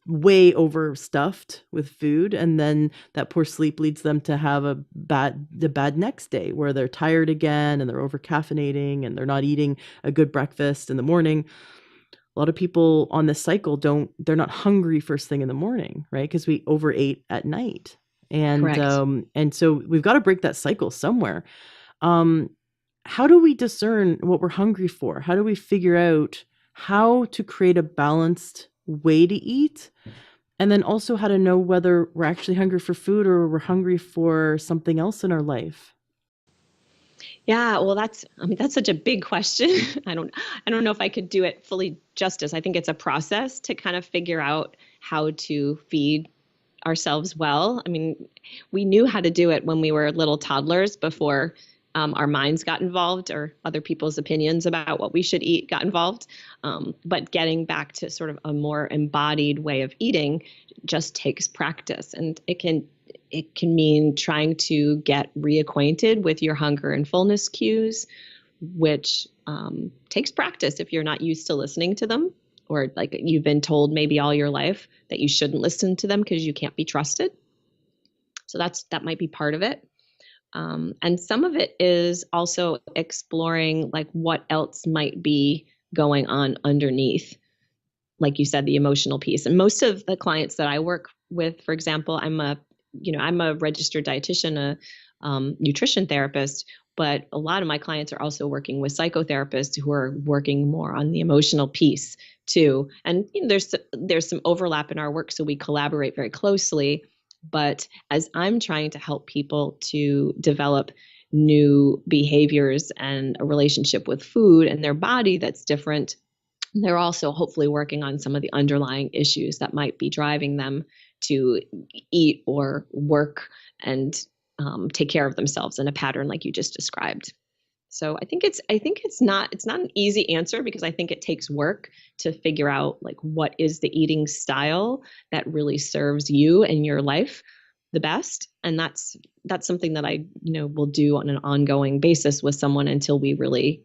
way overstuffed with food, and then that poor sleep leads them to have the bad next day where they're tired again and they're over caffeinating and they're not eating a good breakfast in the morning. A lot of people on this cycle they're not hungry first thing in the morning, right? Because we overate at night. Correct. And so we've got to break that cycle somewhere. um how do we discern what we're hungry for? How do we figure out how to create a balanced way to eat? And then also how to know whether we're actually hungry for food or we're hungry for something else in our life. Yeah, well, that's such a big question. I don't know if I could do it fully justice. I think it's a process to kind of figure out how to feed ourselves well. I mean, we knew how to do it when we were little toddlers before our minds got involved or other people's opinions about what we should eat got involved. But getting back to sort of a more embodied way of eating just takes practice, and it can mean trying to get reacquainted with your hunger and fullness cues, which takes practice if you're not used to listening to them, or like you've been told maybe all your life that you shouldn't listen to them because you can't be trusted. So that might be part of it. And some of it is also exploring like what else might be going on underneath, like you said, the emotional piece. And most of the clients that I work with, for example, I'm a registered dietitian, a nutrition therapist, but a lot of my clients are also working with psychotherapists who are working more on the emotional piece too. And there's some overlap in our work, so we collaborate very closely. But as I'm trying to help people to develop new behaviors and a relationship with food and their body that's different, they're also hopefully working on some of the underlying issues that might be driving them to eat or work and take care of themselves in a pattern like you just described. So I think it's not an easy answer because I think it takes work to figure out like what is the eating style that really serves you and your life the best. And that's something that I will do on an ongoing basis with someone until we really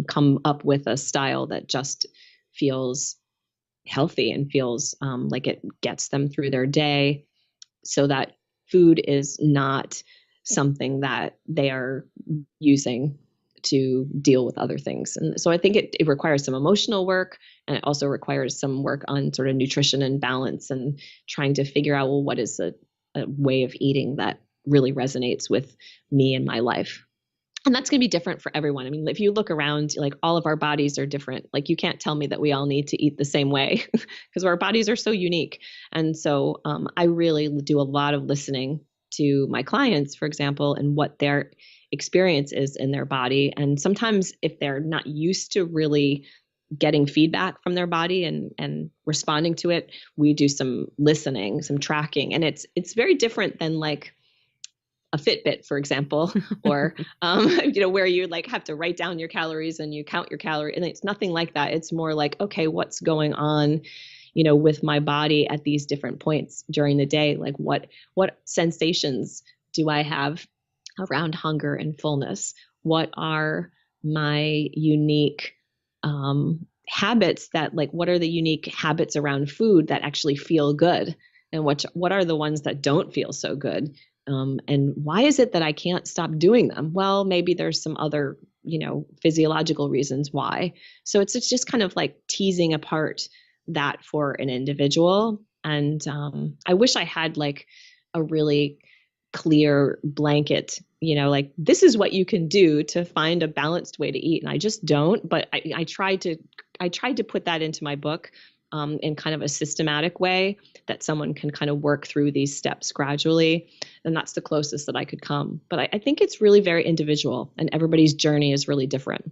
come up with a style that just feels healthy and feels like it gets them through their day, so that food is not something that they are using to deal with other things. And so I think it requires some emotional work, and it also requires some work on sort of nutrition and balance and trying to figure out, well, what is a way of eating that really resonates with me and my life. And that's going to be different for everyone. I mean, if you look around, like all of our bodies are different. Like you can't tell me that we all need to eat the same way because our bodies are so unique. And so I really do a lot of listening to my clients, for example, and what their experience is in their body. And sometimes if they're not used to really getting feedback from their body and responding to it, we do some listening, some tracking. And it's very different than like a Fitbit, for example, or where you like have to write down your calories and you count your calorie, and it's nothing like that. It's more like, okay, what's going on, with my body at these different points during the day? Like what sensations do I have around hunger and fullness. What are my unique habits that like what are the unique habits around food that actually feel good, and what are the ones that don't feel so good, and why is it that I can't stop doing them? Well, maybe there's some other physiological reasons why. So it's just kind of like teasing apart that for an individual. And I wish I had like a really clear blanket, like this is what you can do to find a balanced way to eat. And I just don't, but I tried to put that into my book in kind of a systematic way that someone can kind of work through these steps gradually. And that's the closest that I could come. But I think it's really very individual, and everybody's journey is really different.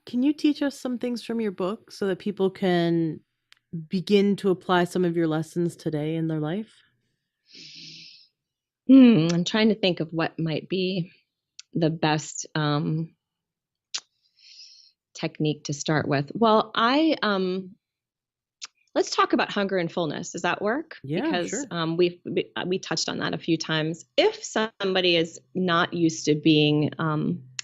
Can you teach us some things from your book so that people can begin to apply some of your lessons today in their life? I'm trying to think of what might be the best technique to start with. Well, let's talk about hunger and fullness. Does that work? Yeah, Because sure. we touched on that a few times. If somebody is not used to being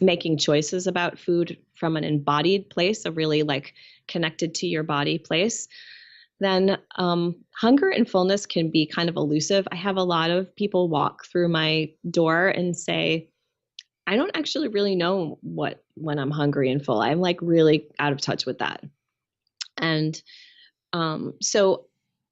making choices about food from an embodied place, a really like connected to your body place, then hunger and fullness can be kind of elusive. I have a lot of people walk through my door and say, I don't actually really know what when I'm hungry and full. I'm like really out of touch with that. And so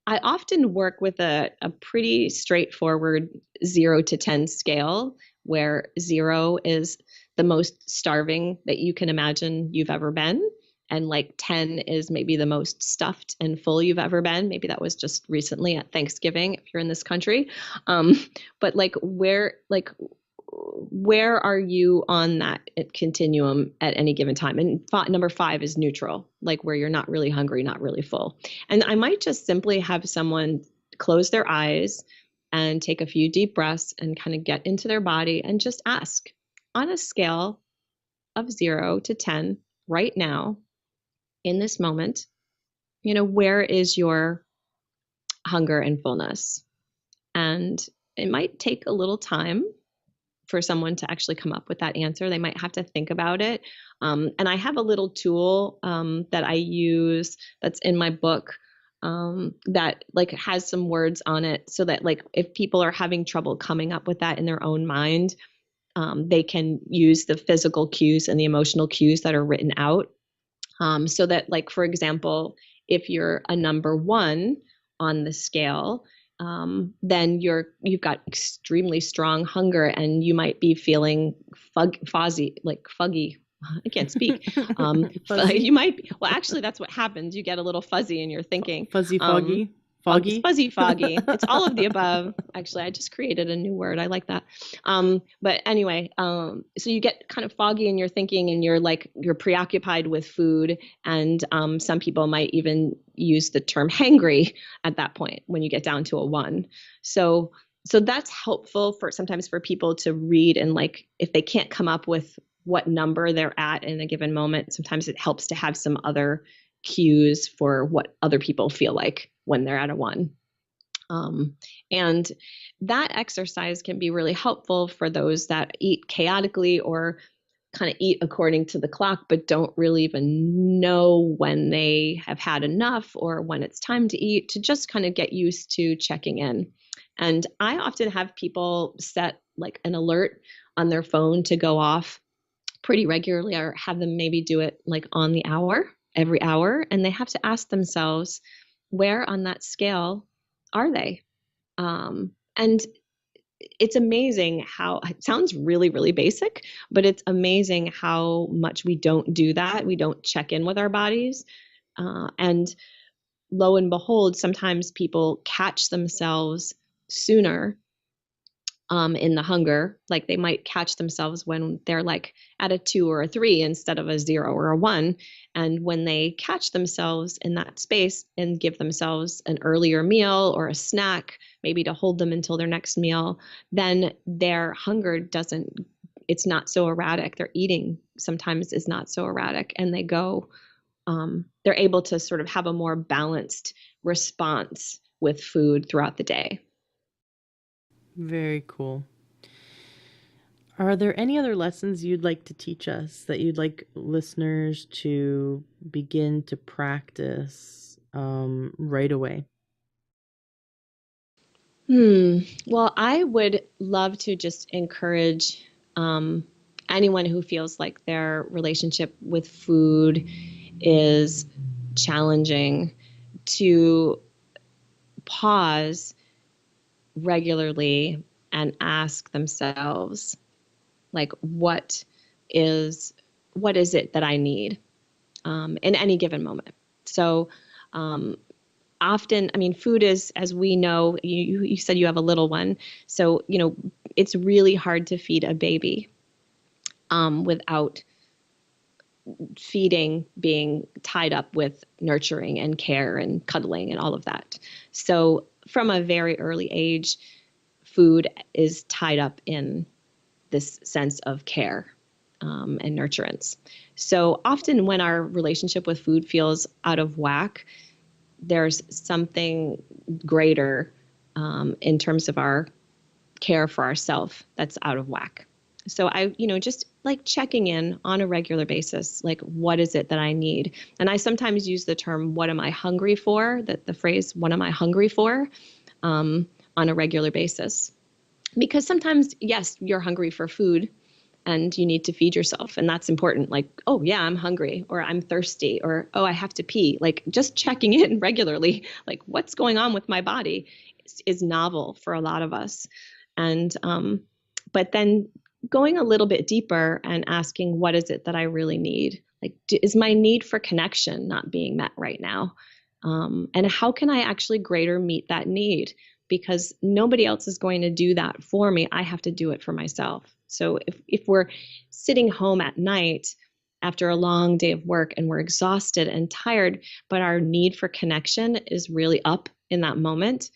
I often work with a pretty straightforward 0 to 10 scale, where 0 is the most starving that you can imagine you've ever been. And like 10 is maybe the most stuffed and full you've ever been. Maybe that was just recently at Thanksgiving if you're in this country. Um, but where are you on that continuum at any given time? And number 5 is neutral, like where you're not really hungry, not really full. And I might just simply have someone close their eyes and take a few deep breaths and kind of get into their body and just ask, on a scale of 0 to 10 right now, in this moment, where is your hunger and fullness? And it might take a little time for someone to actually come up with that answer. They might have to think about it. And I have a little tool that I use that's in my book that like has some words on it, so that like if people are having trouble coming up with that in their own mind, they can use the physical cues and the emotional cues that are written out. So that like, for example, if you're a number 1 on the scale, then you've got extremely strong hunger, and you might be feeling foggy. I can't speak. Fuzzy? You might be, well, actually, that's what happens. You get a little fuzzy in your thinking. Fuzzy, Um, foggy? Foggy? Fuzzy, foggy. It's all of the above. Actually, I just created a new word. I like that. But anyway, so you get kind of foggy in your thinking, and you're preoccupied with food. And some people might even use the term hangry at that point when you get down to a 1. So that's helpful for sometimes for people to read, and like if they can't come up with what number they're at in a given moment, sometimes it helps to have some other cues for what other people feel like when they're at a 1. And that exercise can be really helpful for those that eat chaotically or kind of eat according to the clock, but don't really even know when they have had enough or when it's time to eat, to just kind of get used to checking in. And I often have people set like an alert on their phone to go off pretty regularly, or have them maybe do it like on the hour, every hour. And they have to ask themselves, where on that scale are they? And it's amazing how it sounds really, really basic, but it's amazing how much we don't do that. We don't check in with our bodies. And lo and behold, sometimes people catch themselves sooner in the hunger. Like they might catch themselves when they're like at a 2 or a 3 instead of a 0 or a 1. And when they catch themselves in that space and give themselves an earlier meal or a snack, maybe to hold them until their next meal, then their hunger it's not so erratic. Their eating sometimes is not so erratic, and they're able to sort of have a more balanced response with food throughout the day. Very cool. Are there any other lessons you'd like to teach us that you'd like listeners to begin to practice right away? Well, I would love to just encourage um, anyone who feels like their relationship with food is challenging to pause regularly and ask themselves, like, is what is it that I need in any given moment? So um, often, I mean, food is, as we know, you said you have a little one, so it's really hard to feed a baby without feeding being tied up with nurturing and care and cuddling and all of that. So from a very early age, food is tied up in this sense of care and nurturance. So often, when our relationship with food feels out of whack, there's something greater in terms of our care for ourselves that's out of whack. So just like checking in on a regular basis, like what is it that I need? And I sometimes use the term, what am I hungry for? That the phrase, what am I hungry for? Um, on a regular basis. Because sometimes, yes, you're hungry for food and you need to feed yourself. And that's important. Like, oh, yeah, I'm hungry, or I'm thirsty, or oh, I have to pee. Like, just checking in regularly, like, what's going on with my body is novel for a lot of us. And, but then going a little bit deeper and asking, what is it that I really need? Like, is my need for connection not being met right now? And how can I actually greater meet that need? Because nobody else is going to do that for me. I have to do it for myself. So if we're sitting home at night after a long day of work and we're exhausted and tired, but our need for connection is really up in that moment,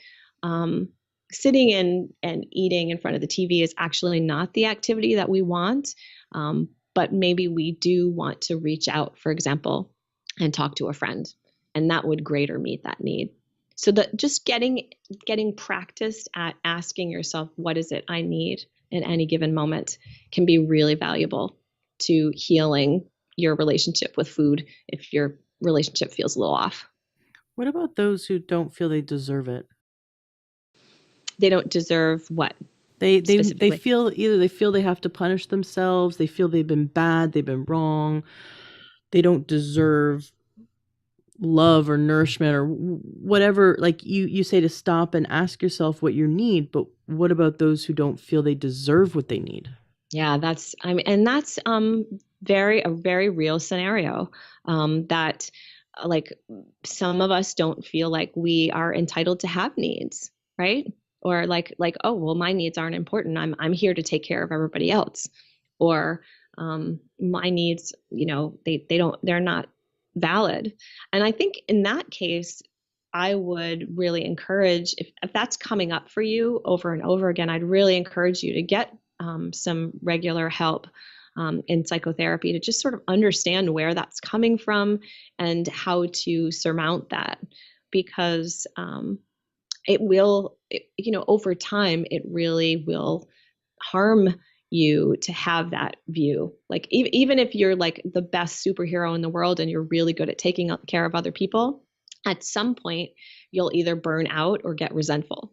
sitting in and eating in front of the TV is actually not the activity that we want. But maybe we do want to reach out, for example, and talk to a friend, and that would greater meet that need. So that just getting practiced at asking yourself, what is it I need in any given moment, can be really valuable to healing your relationship with food if your relationship feels a little off. What about those who don't feel they deserve it? They don't deserve what They specifically? feel, either they feel they have to punish themselves, they feel they've been bad, they've been wrong, they don't deserve love or nourishment or whatever. Like you say to stop and ask yourself what you need, but what about those who don't feel they deserve what they need? Yeah, that's I mean, and that's very a very real scenario that like some of us don't feel like we are entitled to have needs, right? Or like oh well, my needs aren't important. I'm here to take care of everybody else, or my needs, they're not valid. And I think in that case, I would really encourage, if that's coming up for you over and over again, I'd really encourage you to get some regular help in psychotherapy to just sort of understand where that's coming from and how to surmount that. Because over time, it really will harm you to have that view. Like, even if you're like the best superhero in the world and you're really good at taking care of other people, at some point, you'll either burn out or get resentful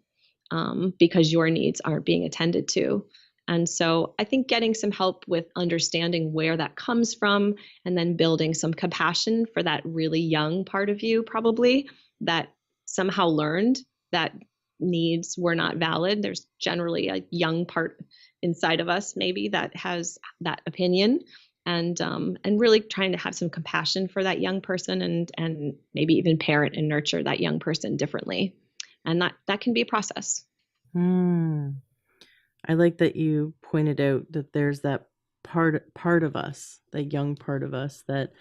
because your needs aren't being attended to. And so I think getting some help with understanding where that comes from and then building some compassion for that really young part of you, probably, that somehow learned that needs were not valid. There's generally a young part inside of us, maybe, that has that opinion. And really trying to have some compassion for that young person, and maybe even parent and nurture that young person differently. And that can be a process. Hmm. I like that you pointed out that there's that part of us, that young part of us that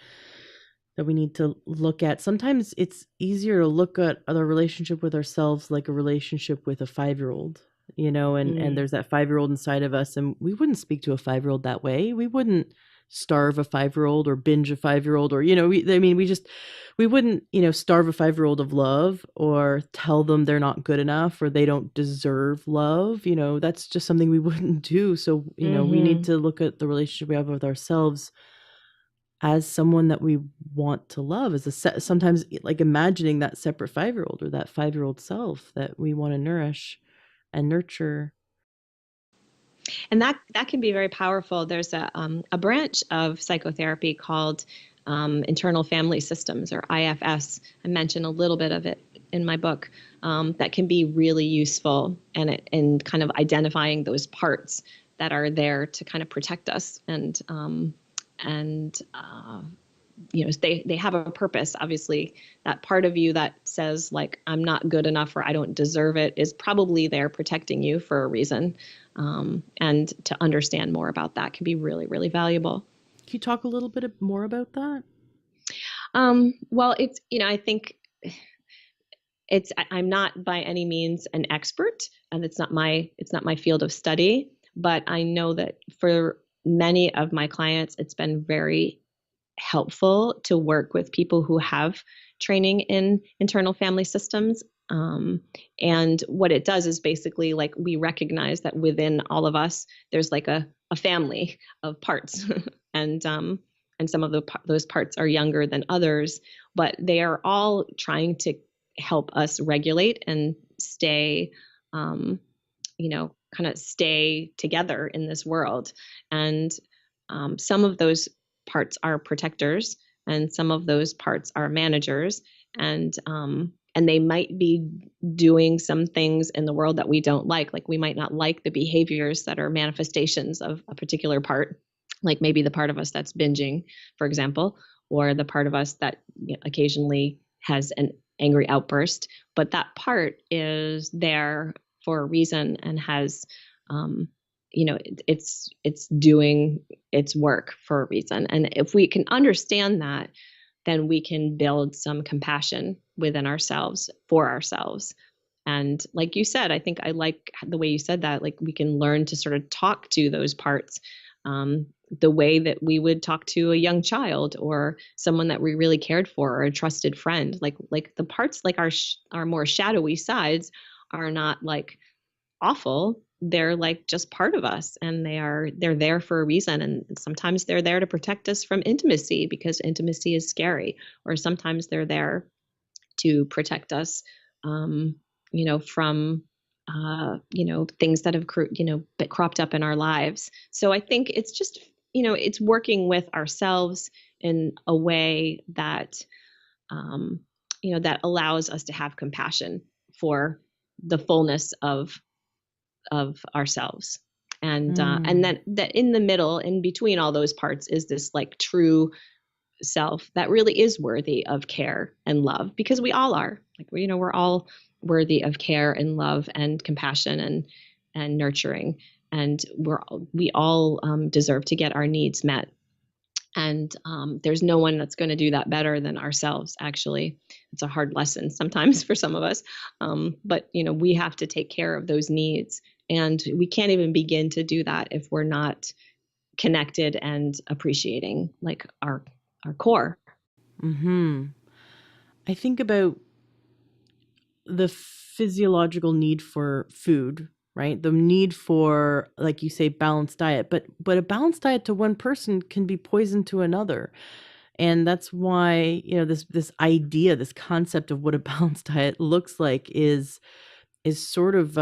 we need to look at. Sometimes it's easier to look at the relationship with ourselves like a relationship with a 5-year-old, and Mm. there's that 5-year-old inside of us, and we wouldn't speak to a 5-year-old that way. We wouldn't starve a 5-year-old or binge a 5-year-old, or, we wouldn't, starve a 5-year-old of love or tell them they're not good enough or they don't deserve love. That's just something we wouldn't do. So, we need Mm-hmm. to look at the relationship we have with ourselves as someone that we want to love, as sometimes like imagining that separate 5-year-old or that 5-year-old self that we want to nourish and nurture. And that can be very powerful. There's a branch of psychotherapy called internal family systems, or IFS. I mention a little bit of it in my book. That can be really useful in kind of identifying those parts that are there to kind of protect us and they have a purpose. Obviously, that part of you that says like I'm not good enough or I don't deserve it is probably there protecting you for a reason. And to understand more about that can be really, really valuable. Can you talk a little bit more about that? Well, it's, I think I'm not by any means an expert, and it's not my field of study, but I know that for many of my clients, it's been very helpful to work with people who have training in internal family systems. And what it does is basically like we recognize that within all of us, there's like a family of parts, and some of those parts are younger than others, but they are all trying to help us regulate and stay, kind of stay together in this world. And some of those parts are protectors, and some of those parts are managers, and they might be doing some things in the world that we don't like. Like we might not like the behaviors that are manifestations of a particular part, like maybe the part of us that's binging, for example, or the part of us that occasionally has an angry outburst. But that part is there for a reason and has it's doing its work for a reason. And if we can understand that, then we can build some compassion within ourselves for ourselves. And like you said, I think I like the way you said that, like we can learn to sort of talk to those parts the way that we would talk to a young child or someone that we really cared for, or a trusted friend. Like the parts like our more shadowy sides are not like awful. They're like just part of us, and they're there for a reason. And sometimes they're there to protect us from intimacy because intimacy is scary, or sometimes they're there to protect us from things that have been cropped up in our lives. So I think it's just it's working with ourselves in a way that that allows us to have compassion for the fullness of ourselves. And then that in the middle, in between all those parts, is this like true self that really is worthy of care and love, because we all are. Like we're all worthy of care and love and compassion and nurturing, and we all deserve to get our needs met. And there's no one that's going to do that better than ourselves. Actually, it's a hard lesson sometimes for some of us, but we have to take care of those needs, and we can't even begin to do that if we're not connected and appreciating like our core. I think about the physiological need for food, right? The need for, like you say, balanced diet, but a balanced diet to one person can be poison to another. And that's why, this idea, this concept of what a balanced diet looks like is sort of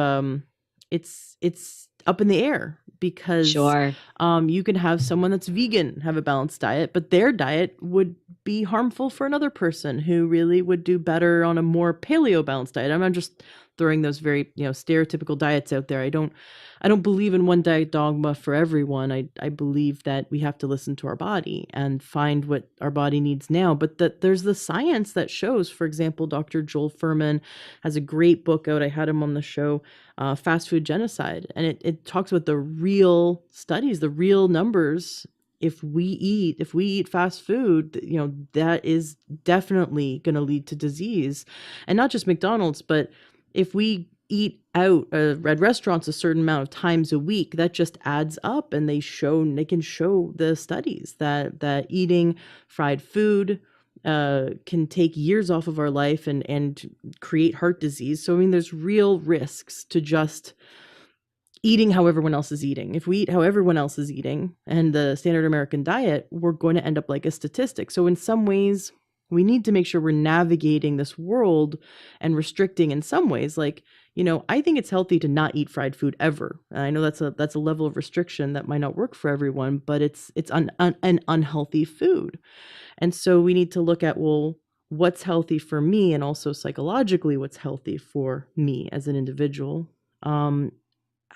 it's up in the air, because Sure. you can have someone that's vegan have a balanced diet, but their diet would be harmful for another person who really would do better on a more paleo balanced diet. I'm not just throwing those very stereotypical diets out there. I don't believe in one diet dogma for everyone. I believe that we have to listen to our body and find what our body needs now, but that there's the science that shows. For example, Dr. Joel Furman has a great book out. I had him on the show, Fast Food Genocide, and it talks about the real studies, the real numbers. If we eat fast food, that is definitely going to lead to disease. And not just McDonald's, but if we eat out at restaurants a certain amount of times a week, that just adds up. And they can show the studies that eating fried food can take years off of our life and create heart disease. So I mean, there's real risks to just eating how everyone else is eating. If we eat how everyone else is eating and the standard American diet, we're going to end up like a statistic. So in some ways, we need to make sure we're navigating this world and restricting in some ways. Like, I think it's healthy to not eat fried food ever. I know that's a level of restriction that might not work for everyone, but it's an unhealthy food. And so we need to look at, well, what's healthy for me, and also psychologically what's healthy for me as an individual.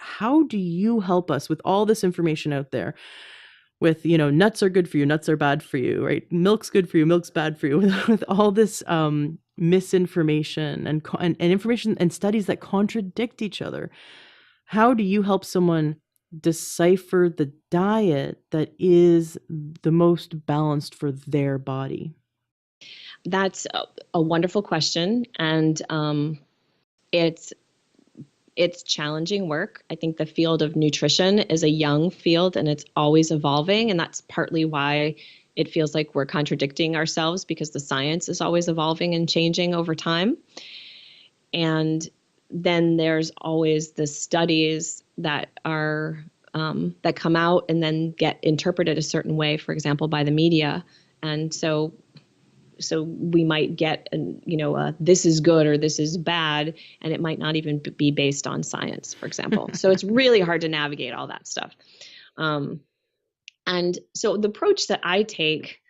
How do you help us with all this information out there, with, nuts are good for you, nuts are bad for you, right? Milk's good for you, milk's bad for you, with all this misinformation and information and studies that contradict each other? How do you help someone decipher the diet that is the most balanced for their body? That's a wonderful question. And it's challenging work. I think the field of nutrition is a young field and it's always evolving. And that's partly why it feels like we're contradicting ourselves, because the science is always evolving and changing over time. And then there's always the studies that are that come out and then get interpreted a certain way, for example, by the media. And so we might get, this is good or this is bad, and it might not even be based on science, for example. So it's really hard to navigate all that stuff. And so the approach that I take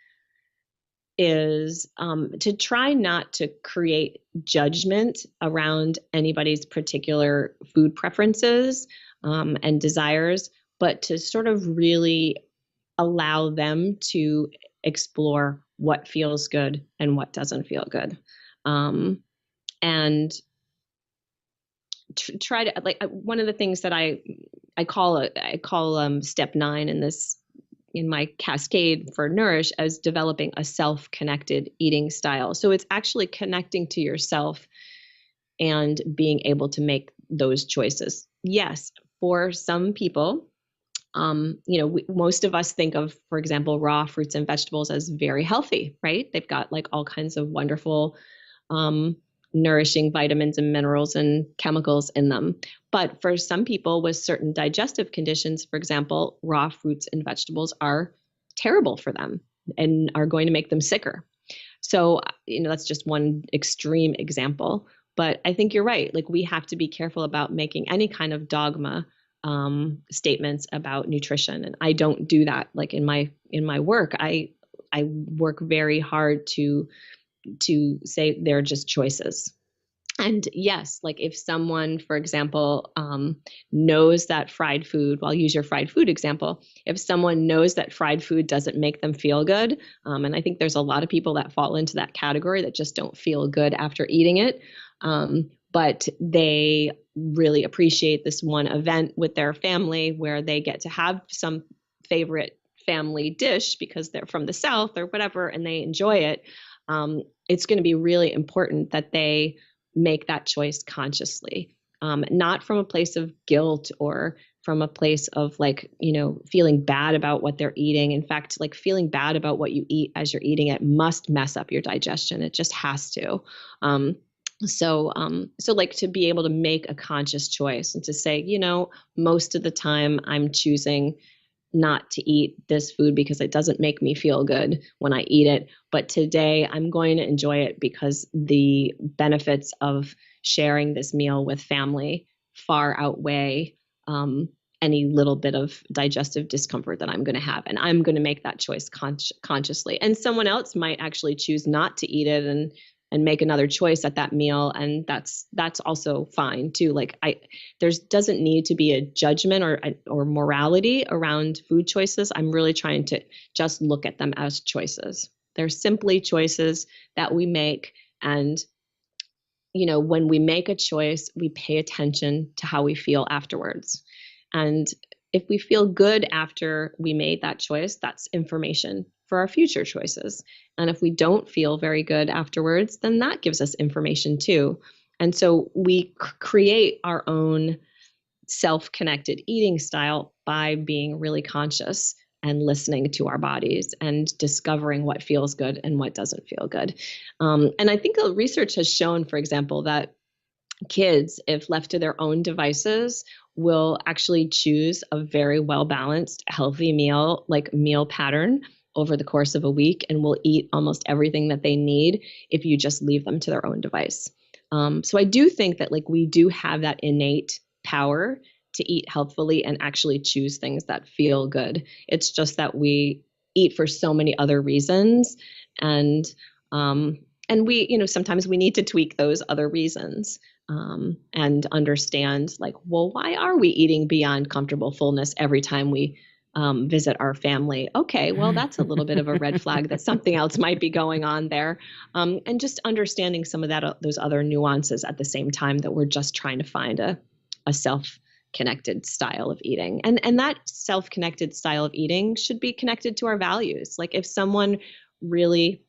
is to try not to create judgment around anybody's particular food preferences and desires, but to sort of really allow them to explore what feels good and what doesn't feel good. And try to, like, one of the things that I call step 9 in my cascade for Nourish as developing a self-connected eating style. So it's actually connecting to yourself and being able to make those choices. Yes, for some people, most of us think of, for example, raw fruits and vegetables as very healthy, right? They've got like all kinds of wonderful, nourishing vitamins and minerals and chemicals in them. But for some people with certain digestive conditions, for example, raw fruits and vegetables are terrible for them and are going to make them sicker. So, that's just one extreme example. But I think you're right. Like, we have to be careful about making any kind of dogma statements about nutrition. And I don't do that. Like in my work, I work very hard to say they're just choices. And yes, like if someone, for example, knows that fried food, well, I'll use your fried food example. If someone knows that fried food doesn't make them feel good, and I think there's a lot of people that fall into that category that just don't feel good after eating it, but they really appreciate this one event with their family where they get to have some favorite family dish because they're from the South or whatever, and they enjoy it. It's going to be really important that they make that choice consciously, not from a place of guilt or from a place of feeling bad about what they're eating. In fact, like feeling bad about what you eat as you're eating it must mess up your digestion. It just has to. So like to be able to make a conscious choice and to say, most of the time I'm choosing not to eat this food because it doesn't make me feel good when I eat it. But today I'm going to enjoy it because the benefits of sharing this meal with family far outweigh any little bit of digestive discomfort that I'm going to have. And I'm going to make that choice consciously. And someone else might actually choose not to eat it and make another choice at that meal. And that's also fine too. Like there's doesn't need to be a judgment or morality around food choices. I'm really trying to just look at them as choices. They're simply choices that we make. And, when we make a choice, we pay attention to how we feel afterwards. And if we feel good after we made that choice, that's information for our future choices. And if we don't feel very good afterwards, then that gives us information too. And so we create our own self-connected eating style by being really conscious and listening to our bodies and discovering what feels good and what doesn't feel good. And I think the research has shown, for example, that kids, if left to their own devices, will actually choose a very well balanced, healthy meal, like meal pattern over the course of a week, and will eat almost everything that they need if you just leave them to their own device. So I do think that like we do have that innate power to eat healthfully and actually choose things that feel good. It's just that we eat for so many other reasons, and um, and we, you know, sometimes we need to tweak those other reasons, and understand like, well, why are we eating beyond comfortable fullness every time we visit our family? Okay, well, that's a little bit of a red flag that something else might be going on there. And just understanding some of that, those other nuances at the same time that we're just trying to find a self-connected style of eating. And that self-connected style of eating should be connected to our values. Like if someone really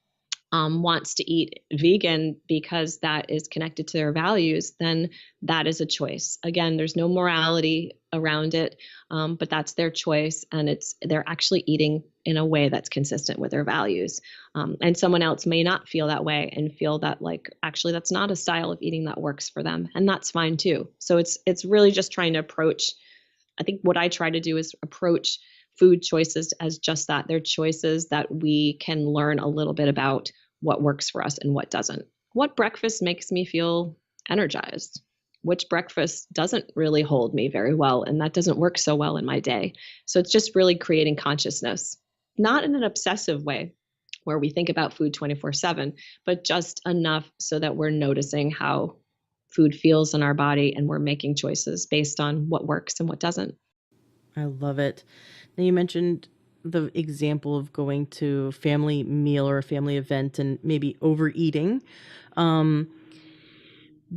wants to eat vegan because that is connected to their values, then that is a choice. Again, there's no morality around it, but that's their choice, and they're actually eating in a way that's consistent with their values. And someone else may not feel that way and feel that like actually that's not a style of eating that works for them, and that's fine too. So it's really just trying to approach. I think what I try to do is approach food choices as just that. They're choices that we can learn a little bit about what works for us and what doesn't. What breakfast makes me feel energized? Which breakfast doesn't really hold me very well, and that doesn't work so well in my day. So it's just really creating consciousness, not in an obsessive way where we think about food 24/7, but just enough so that we're noticing how food feels in our body and we're making choices based on what works and what doesn't. I love it. Now you mentioned the example of going to a family meal or a family event and maybe overeating, um,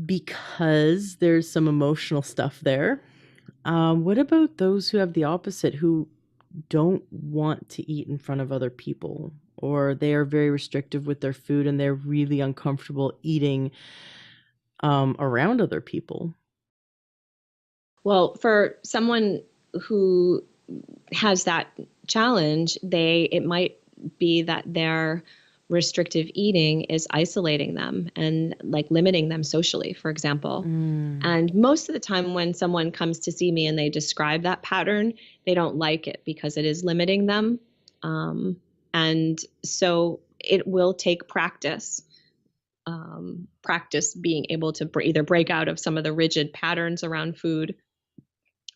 because there's some emotional stuff there. What about those who have the opposite, who don't want to eat in front of other people, or they are very restrictive with their food and they're really uncomfortable eating around other people? Well, for someone who has that challenge, it might be that their restrictive eating is isolating them and like limiting them socially, for example. Mm. And most of the time when someone comes to see me and they describe that pattern, they don't like it because it is limiting them. And so it will take practice. Practice being able to either break out of some of the rigid patterns around food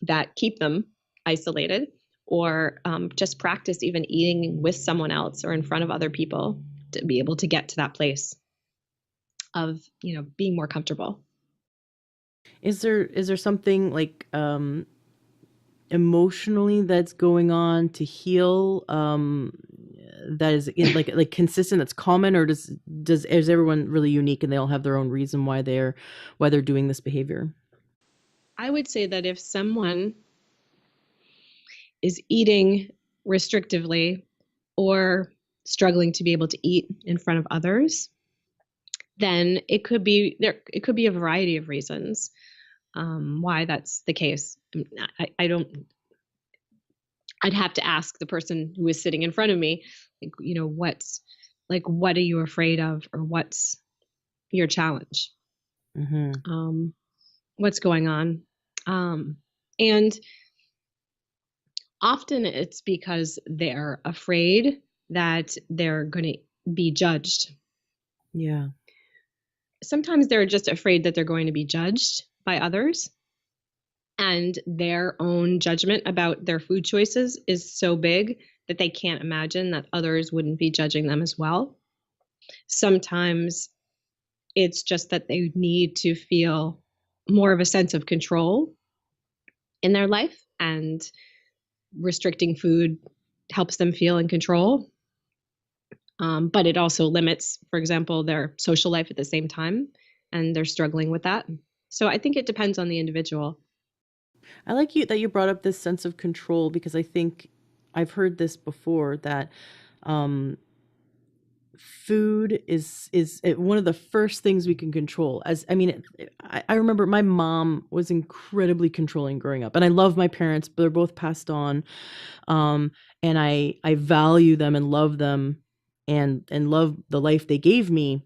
that keep them isolated, or just practice even eating with someone else or in front of other people to be able to get to that place of, you know, being more comfortable. Is there something like emotionally that's going on to heal, that is like consistent, that's common, or does is everyone really unique and they all have their own reason why they're doing this behavior? I would say that if someone is eating restrictively or struggling to be able to eat in front of others, then it could be a variety of reasons why that's the case. I don't. I'd have to ask the person who is sitting in front of me, like, you know, what are you afraid of, or what's your challenge? Mm-hmm. Um, what's going on? Um, and often it's because they're afraid that they're going to be judged. Yeah. Sometimes they're just afraid that they're going to be judged by others, and their own judgment about their food choices is so big that they can't imagine that others wouldn't be judging them as well. Sometimes it's just that they need to feel more of a sense of control in their life, and restricting food helps them feel in control. But it also limits, for example, their social life at the same time, and they're struggling with that. So I think it depends on the individual. I like you that you brought up this sense of control, because I think I've heard this before, that um food is one of the first things we can control. As I mean, I remember my mom was incredibly controlling growing up, and I love my parents, but they're both passed on. Um, and I value them and love them, and love the life they gave me.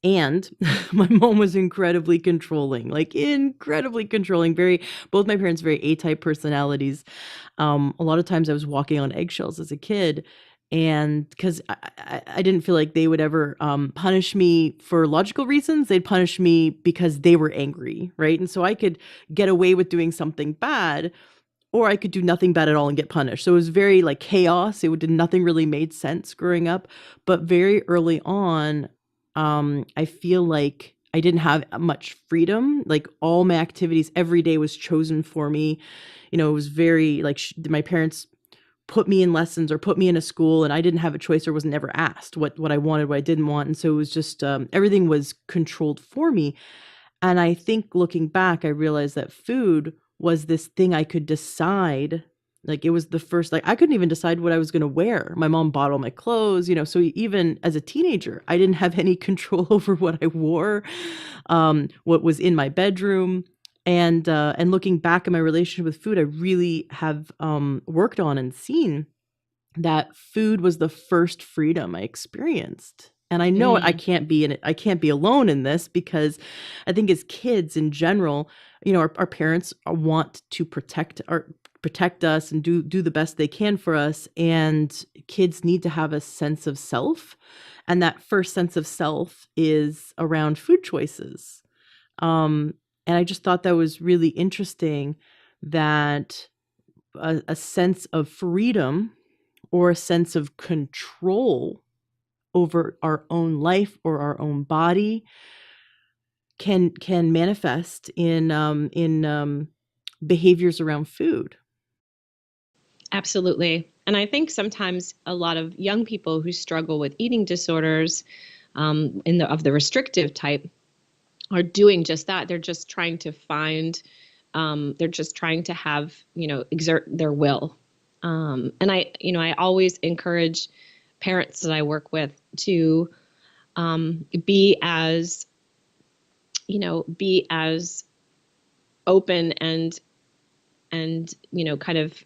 And my mom was incredibly controlling, like incredibly controlling. Very, both my parents very A-type personalities. A lot of times I was walking on eggshells as a kid, and because I didn't feel like they would ever punish me for logical reasons. They'd punish me because they were angry, right? And so I could get away with doing something bad, or I could do nothing bad at all and get punished. So it was very like chaos. Nothing really made sense growing up. But very early on, I feel like I didn't have much freedom. Like all my activities every day was chosen for me. It was very like my parents put me in lessons or put me in a school, and I didn't have a choice or was never asked what I wanted, what I didn't want. And so it was just everything was controlled for me. And I think looking back, I realized that food was this thing I could decide. Like it was the first, like I couldn't even decide what I was going to wear. My mom bought all my clothes, so even as a teenager, I didn't have any control over what I wore, what was in my bedroom. And looking back at my relationship with food, I really have worked on and seen that food was the first freedom I experienced. And I know I Mm. can't be in it. I can't be alone in this, because I think as kids in general, our parents want to protect us and do the best they can for us. And kids need to have a sense of self. And that first sense of self is around food choices. And I just thought that was really interesting, that a sense of freedom or a sense of control over our own life or our own body can manifest in behaviors around food. Absolutely. And I think sometimes a lot of young people who struggle with eating disorders, of the restrictive type, are doing just that. They're just trying to find, they're just trying to have, exert their will. And I always encourage parents that I work with to be as, be as open and kind of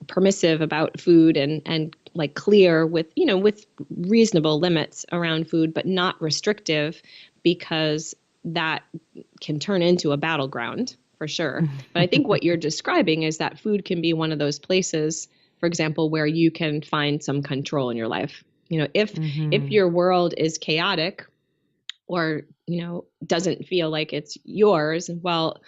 permissive about food, and like clear with, with reasonable limits around food, but not restrictive, because that can turn into a battleground for sure. But I think what you're describing is that food can be one of those places, for example, where you can find some control in your life. If your world is chaotic, or doesn't feel like it's yours, well,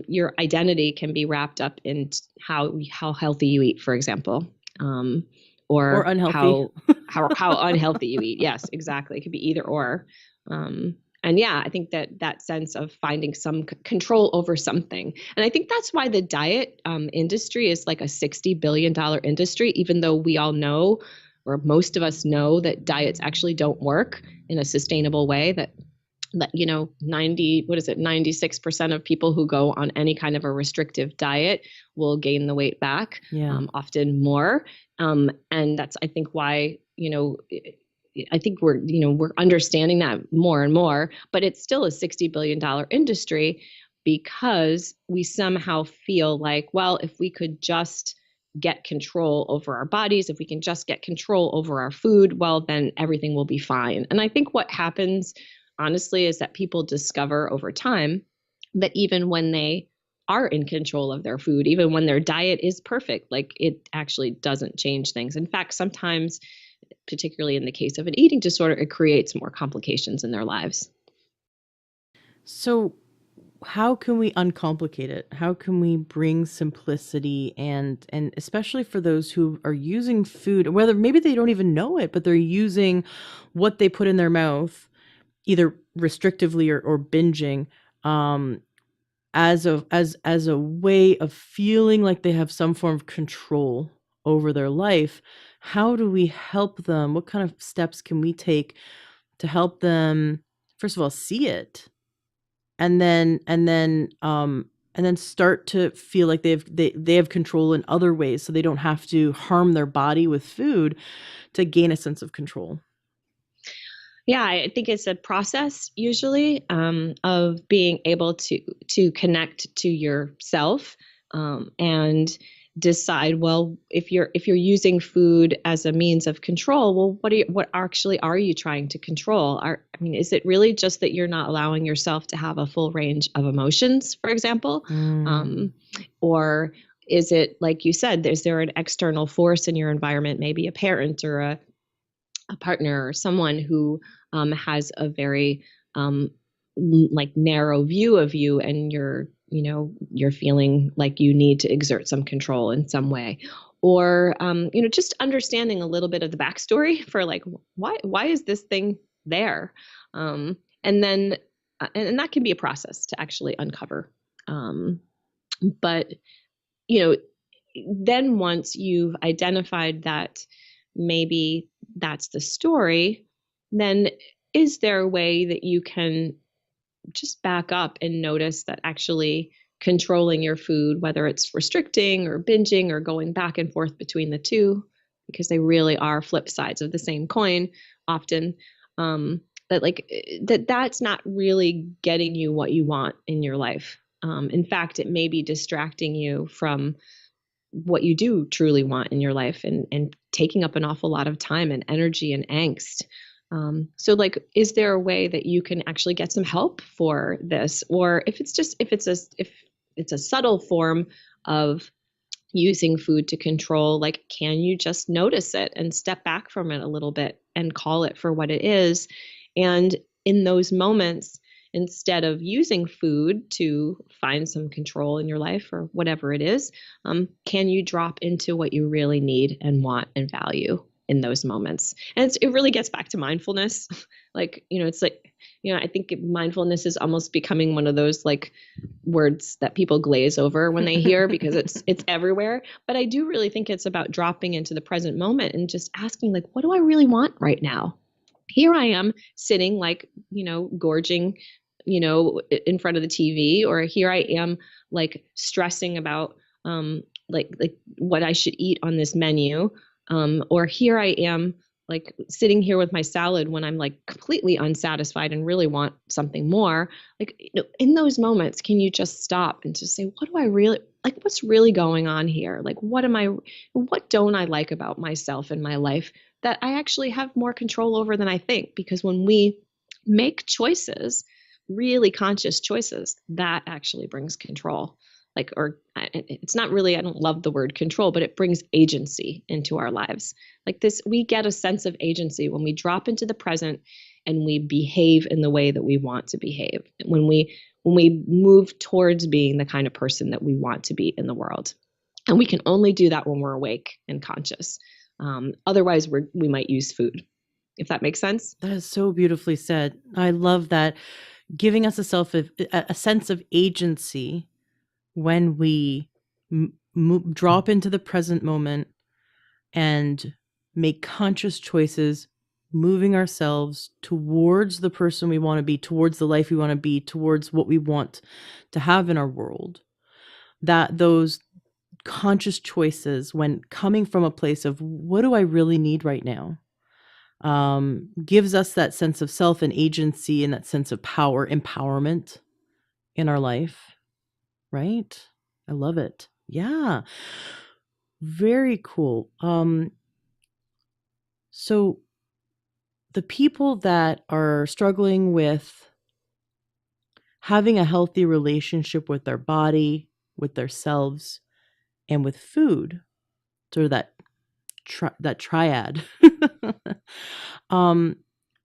your identity can be wrapped up in how healthy you eat, for example, Or or unhealthy. how unhealthy you eat. Yes, exactly. It could be either or. And yeah, I think that sense of finding some control over something, and I think that's why the diet industry is like a $60 billion industry, even though we all know, or most of us know, that diets actually don't work in a sustainable way. That 96% of people who go on any kind of a restrictive diet will gain the weight back, Yeah. often more. And that's, I think, why, I think we're understanding that more and more, but it's still a $60 billion industry, because we somehow feel like, well, if we could just get control over our bodies, if we can just get control over our food, well, then everything will be fine. And I think what happens, honestly, is that people discover over time that even when they are in control of their food, even when their diet is perfect, like, it actually doesn't change things. In fact, sometimes, particularly in the case of an eating disorder, it creates more complications in their lives. So how can we uncomplicate it? How can we bring simplicity, and especially for those who are using food, whether maybe they don't even know it, but they're using what they put in their mouth, either restrictively or binging, um, as a way of feeling like they have some form of control over their life. How do we help them? What kind of steps can we take to help them, first of all, see it, and then start to feel like they have control in other ways, so they don't have to harm their body with food to gain a sense of control? Yeah, I think it's a process usually of being able to connect to yourself and decide. Well, if you're using food as a means of control, well, what actually are you trying to control? I mean, is it really just that you're not allowing yourself to have a full range of emotions, for example, Mm. um, or is it like you said? Is there an external force in your environment, maybe a parent or a partner or someone who has a very like narrow view of you, and you're feeling like you need to exert some control in some way, or just understanding a little bit of the backstory for like why is this thing there, and then and that can be a process to actually uncover, but you know then once you've identified that maybe that's the story, then is there a way that you can just back up and notice that actually controlling your food, whether it's restricting or binging or going back and forth between the two, because they really are flip sides of the same coin often, that like that's not really getting you what you want in your life. In fact, it may be distracting you from what you do truly want in your life, and taking up an awful lot of time and energy and angst. So like, is there a way that you can actually get some help for this? Or if it's a subtle form of using food to control, like, can you just notice it and step back from it a little bit and call it for what it is? And in those moments, instead of using food to find some control in your life or whatever it is, can you drop into what you really need and want and value in those moments? And it really gets back to mindfulness. Like, it's like, I think mindfulness is almost becoming one of those like words that people glaze over when they hear, because it's everywhere. But I do really think it's about dropping into the present moment and just asking, like, what do I really want right now? Here I am sitting, like, gorging, in front of the TV, or here I am like stressing about like what I should eat on this menu, or here I am like sitting here with my salad when I'm like completely unsatisfied and really want something more. Like, in those moments, can you just stop and just say, what do I really like? What's really going on here? Like, what don't I like about myself and my life that I actually have more control over than I think? Because when we make choices, really conscious choices, that actually brings control. Like, or it's not really, I don't love the word control, but it brings agency into our lives. Like this, we get a sense of agency when we drop into the present and we behave in the way that we want to behave. When we move towards being the kind of person that we want to be in the world. And we can only do that when we're awake and conscious. Otherwise, we might use food, if that makes sense. That is so beautifully said. I love that, giving us a sense of agency when we drop into the present moment and make conscious choices, moving ourselves towards the person we want to be, towards the life we want to be, towards what we want to have in our world. That those conscious choices, when coming from a place of what do I really need right now, gives us that sense of self and agency, and that sense of power, empowerment in our life, right? I love it. Yeah. Very cool. So the people that are struggling with having a healthy relationship with their body, with themselves, and with food, sort of that triad. um,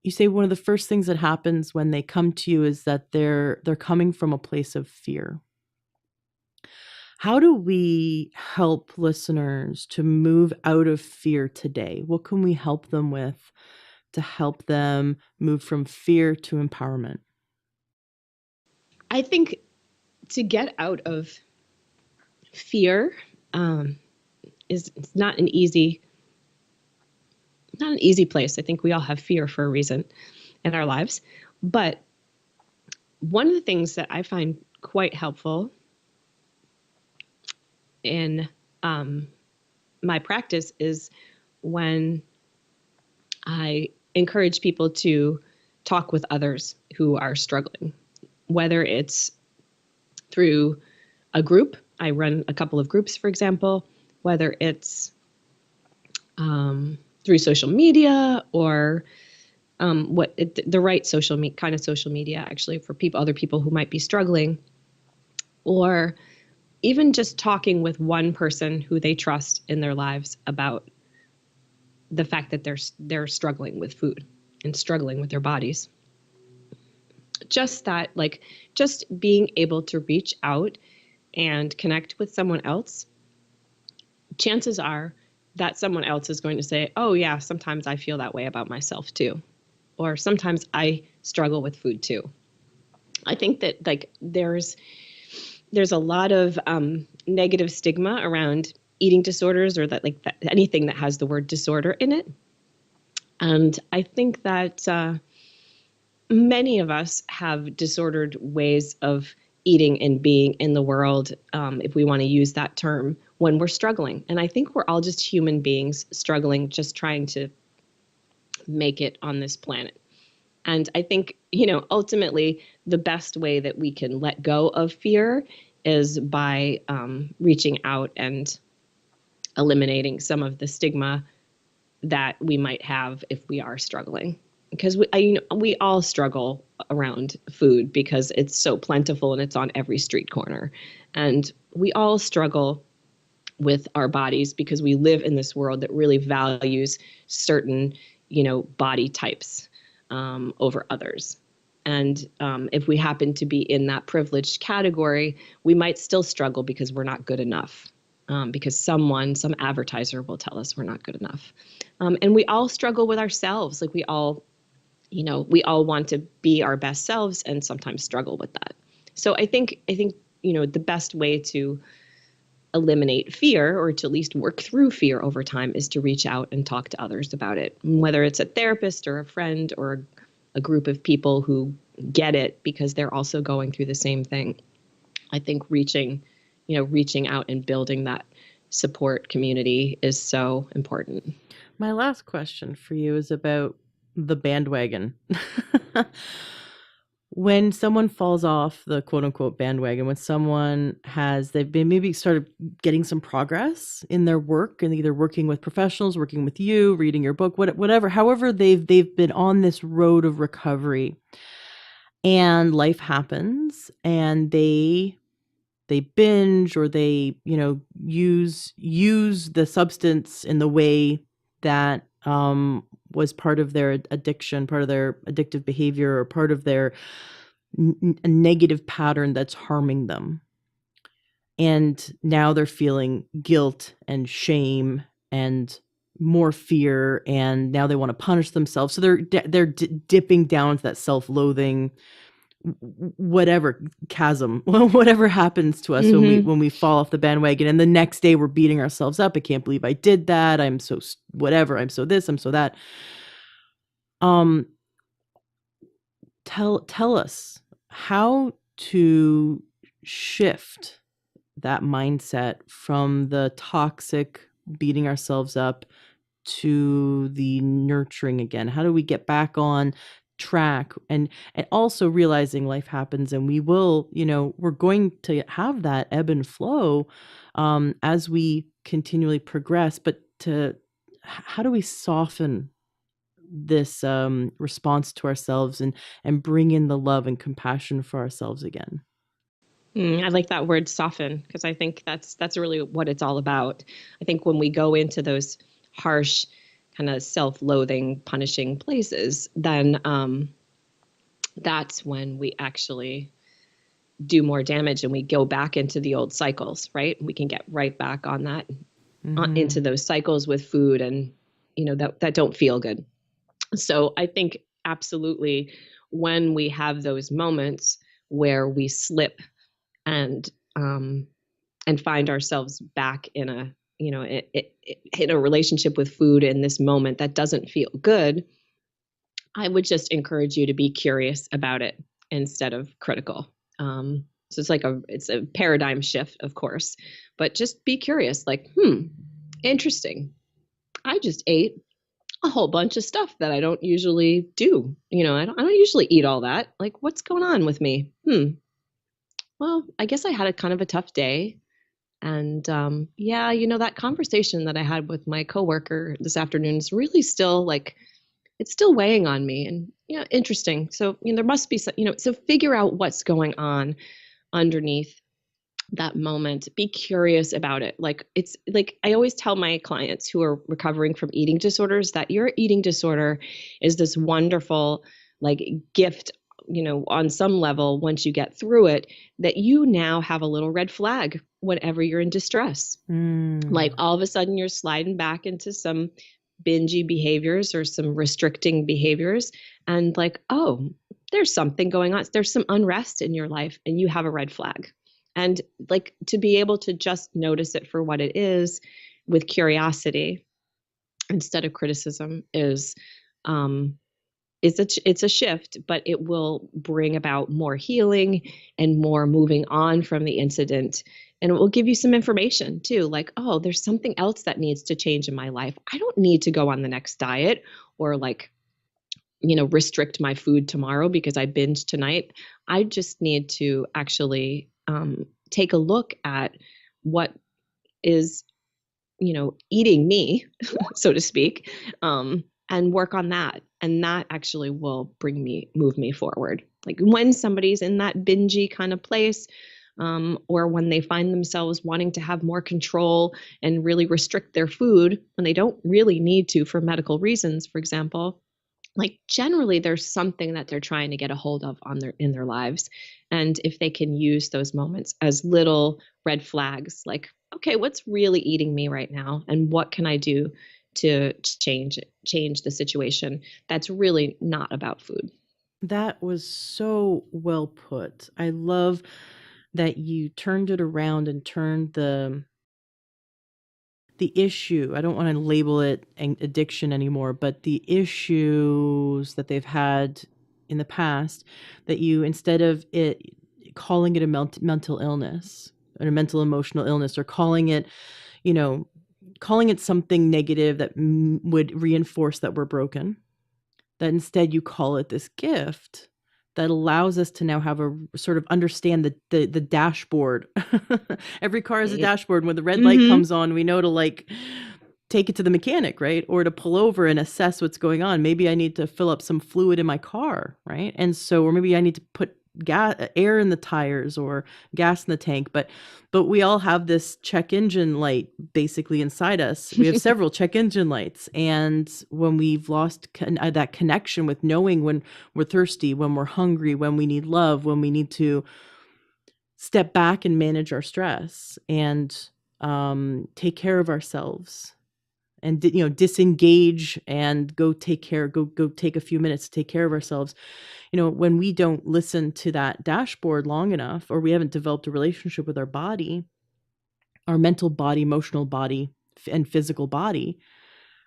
you say one of the first things that happens when they come to you is that they're coming from a place of fear. How do we help listeners to move out of fear today? What can we help them with to help them move from fear to empowerment? I think to get out of fear is not an easy place. I think we all have fear for a reason in our lives. But one of the things that I find quite helpful in my practice is when I encourage people to talk with others who are struggling, whether it's through a group. I run a couple of groups, for example, whether it's through social media or the right kind of social media, actually, for other people who might be struggling, or even just talking with one person who they trust in their lives about the fact that they're struggling with food and struggling with their bodies. Just that, like, just being able to reach out and connect with someone else, chances are that someone else is going to say, oh yeah, sometimes I feel that way about myself too, or sometimes I struggle with food too. I think that, like, there's a lot of negative stigma around eating disorders, or anything that has the word disorder in it. And I think that many of us have disordered ways of eating and being in the world, if we want to use that term, when we're struggling. And I think we're all just human beings struggling, just trying to make it on this planet. And I think, ultimately, the best way that we can let go of fear is by reaching out and eliminating some of the stigma that we might have if we are struggling. Because we all struggle around food because it's so plentiful and it's on every street corner. And we all struggle with our bodies because we live in this world that really values certain, body types over others. And if we happen to be in that privileged category, we might still struggle because we're not good enough. Because some advertiser will tell us we're not good enough. And we all struggle with ourselves. Like, we all want to be our best selves and sometimes struggle with that. So I think, the best way to eliminate fear, or to at least work through fear over time, is to reach out and talk to others about it, whether it's a therapist or a friend or a group of people who get it because they're also going through the same thing. I think reaching out and building that support community is so important. My last question for you is about the bandwagon. When someone falls off the quote unquote bandwagon, when they've been maybe started getting some progress in their work and either working with professionals, working with you, reading your book, whatever, however they've been on this road of recovery, and life happens and they binge, or they, use the substance in the way that was part of their addiction, part of their addictive behavior, or part of their a negative pattern that's harming them. And now they're feeling guilt and shame and more fear, and now they want to punish themselves. So they're dipping down to that self-loathing, whatever chasm, whatever happens to us when we fall off the bandwagon, and the next day we're beating ourselves up. I can't believe I did that. I'm so whatever. I'm so this. I'm so that. Tell us how to shift that mindset from the toxic beating ourselves up to the nurturing again. How do we get back on track, and also realizing life happens, and we will, we're going to have that ebb and flow as we continually progress, but how do we soften this response to ourselves, and bring in the love and compassion for ourselves again? I like that word, soften, because I think that's really what it's all about. I think when we go into those harsh, kind of self-loathing, punishing places, then that's when we actually do more damage, and we go back into the old cycles, right? We can get right back on that, into those cycles with food, and that don't feel good. So I think absolutely, when we have those moments where we slip and find ourselves back in a in a relationship with food in this moment that doesn't feel good, I would just encourage you to be curious about it instead of critical. So it's a paradigm shift, of course, but just be curious, like, interesting. I just ate a whole bunch of stuff that I don't usually do. I don't usually eat all that. Like, what's going on with me? Well, I guess I had a kind of a tough day. And yeah, that conversation that I had with my coworker this afternoon is really still like, it's still weighing on me. And interesting. So there must be some, so figure out what's going on underneath that moment. Be curious about it. Like, it's like I always tell my clients who are recovering from eating disorders that your eating disorder is this wonderful like gift, on some level. Once you get through it, that you now have a little red flag whenever you're in distress. Like, all of a sudden you're sliding back into some bingy behaviors or some restricting behaviors, and like, oh, there's something going on, there's some unrest in your life, and you have a red flag. And like, to be able to just notice it for what it is with curiosity instead of criticism um it's a shift, but it will bring about more healing and more moving on from the incident. And it will give you some information too, like, oh, there's something else that needs to change in my life. I don't need to go on the next diet or like, restrict my food tomorrow because I binged tonight. I just need to actually take a look at what is, eating me, so to speak, and work on that. And that actually will move me forward. Like, when somebody's in that bingy kind of place, or when they find themselves wanting to have more control and really restrict their food when they don't really need to for medical reasons, for example, like, generally there's something that they're trying to get a hold of in their lives. And if they can use those moments as little red flags, like, okay, what's really eating me right now, and what can I do to change the situation that's really not about food. That was so well put. I love that you turned it around and turned the issue. I don't want to label it addiction anymore, but the issues that they've had in the past, that you, instead of it calling it a mental illness or a mental emotional illness, or calling it, you know, calling it something negative that would reinforce that we're broken, that instead you call it this gift that allows us to now have a sort of understand the dashboard. Every car has a dashboard. When the red light comes on, we know to like take it to the mechanic, right? Or to pull over and assess what's going on. Maybe I need to fill up some fluid in my car, right? And so, or maybe I need to put air in the tires or gas in the tank. But we all have this check engine light basically inside us. We have several check engine lights. And when we've lost that connection with knowing when we're thirsty, when we're hungry, when we need love, when we need to step back and manage our stress and take care of ourselves, and disengage and go take a few minutes to take care of ourselves. When we don't listen to that dashboard long enough, or we haven't developed a relationship with our body, our mental body, emotional body, and physical body,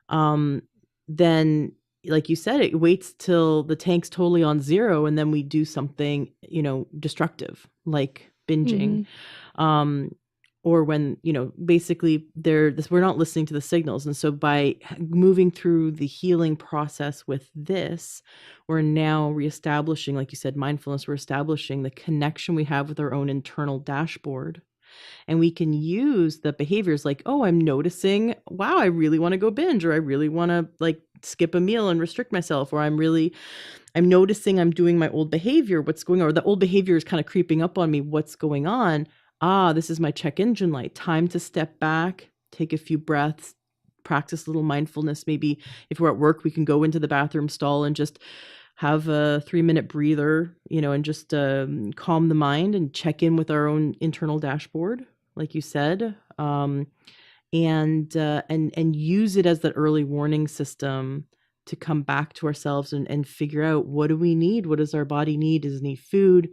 then, like you said, it waits till the tank's totally on zero, and then we do something, destructive, like binging. Or when, basically we're not listening to the signals. And so by moving through the healing process with this, we're now reestablishing, like you said, mindfulness, we're establishing the connection we have with our own internal dashboard. And we can use the behaviors like, oh, I'm noticing, wow, I really want to go binge, or I really want to like skip a meal and restrict myself, or I'm noticing I'm doing my old behavior. What's going on? Or the old behavior is kind of creeping up on me. What's going on? This is my check engine light. Time to step back, take a few breaths, practice a little mindfulness. Maybe if we're at work, we can go into the bathroom stall and just have a 3-minute breather, and just calm the mind and check in with our own internal dashboard, like you said, and use it as that early warning system to come back to ourselves and figure out, what do we need? What does our body need? Does it need food?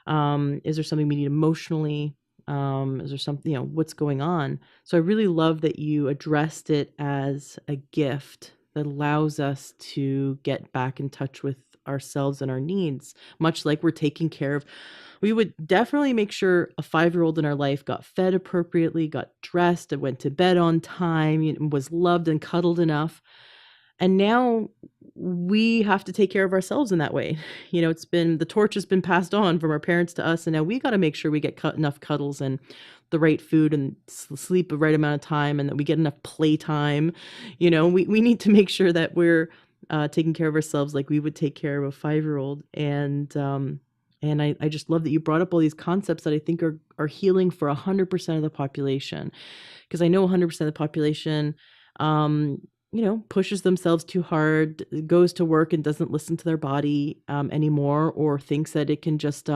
Is there something we need emotionally? Is there something, what's going on? So I really love that you addressed it as a gift that allows us to get back in touch with ourselves and our needs, much like we're taking care of. We would definitely make sure a 5-year-old in our life got fed appropriately, got dressed, and went to bed on time, was loved and cuddled enough. And now we have to take care of ourselves in that way. The torch has been passed on from our parents to us, and now we got to make sure we get enough cuddles and the right food and sleep the right amount of time, and that we get enough playtime. We need to make sure that we're taking care of ourselves like we would take care of a 5-year-old. And I just love that you brought up all these concepts that I think are healing for 100% of the population, because I know 100% of the population pushes themselves too hard, goes to work and doesn't listen to their body anymore, or thinks that it can just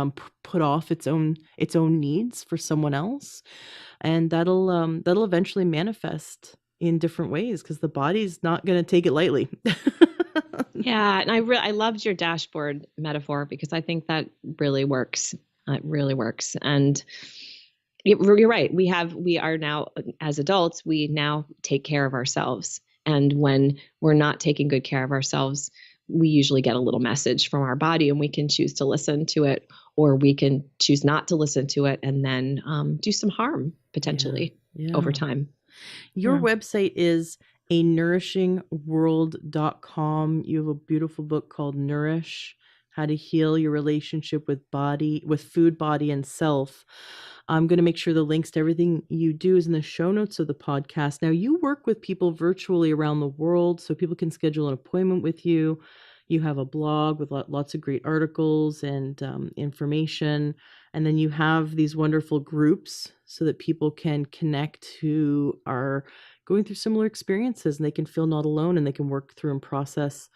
put off its own needs for someone else, and that'll eventually manifest in different ways, because the body's not going to take it lightly. Yeah, and I loved your dashboard metaphor, because I think that really works. It really works, and you're right. We are now, as adults, we now take care of ourselves. And when we're not taking good care of ourselves, we usually get a little message from our body, and we can choose to listen to it, or we can choose not to listen to it, and then do some harm potentially over time. Your website is anourishingworld.com. You have a beautiful book called Nourish: How to Heal Your Relationship with Food, Body, and Self. I'm going to make sure the links to everything you do is in the show notes of the podcast. Now, you work with people virtually around the world, so people can schedule an appointment with you. You have a blog with lots of great articles and information. And then you have these wonderful groups so that people can connect who are going through similar experiences, and they can feel not alone, and they can work through and process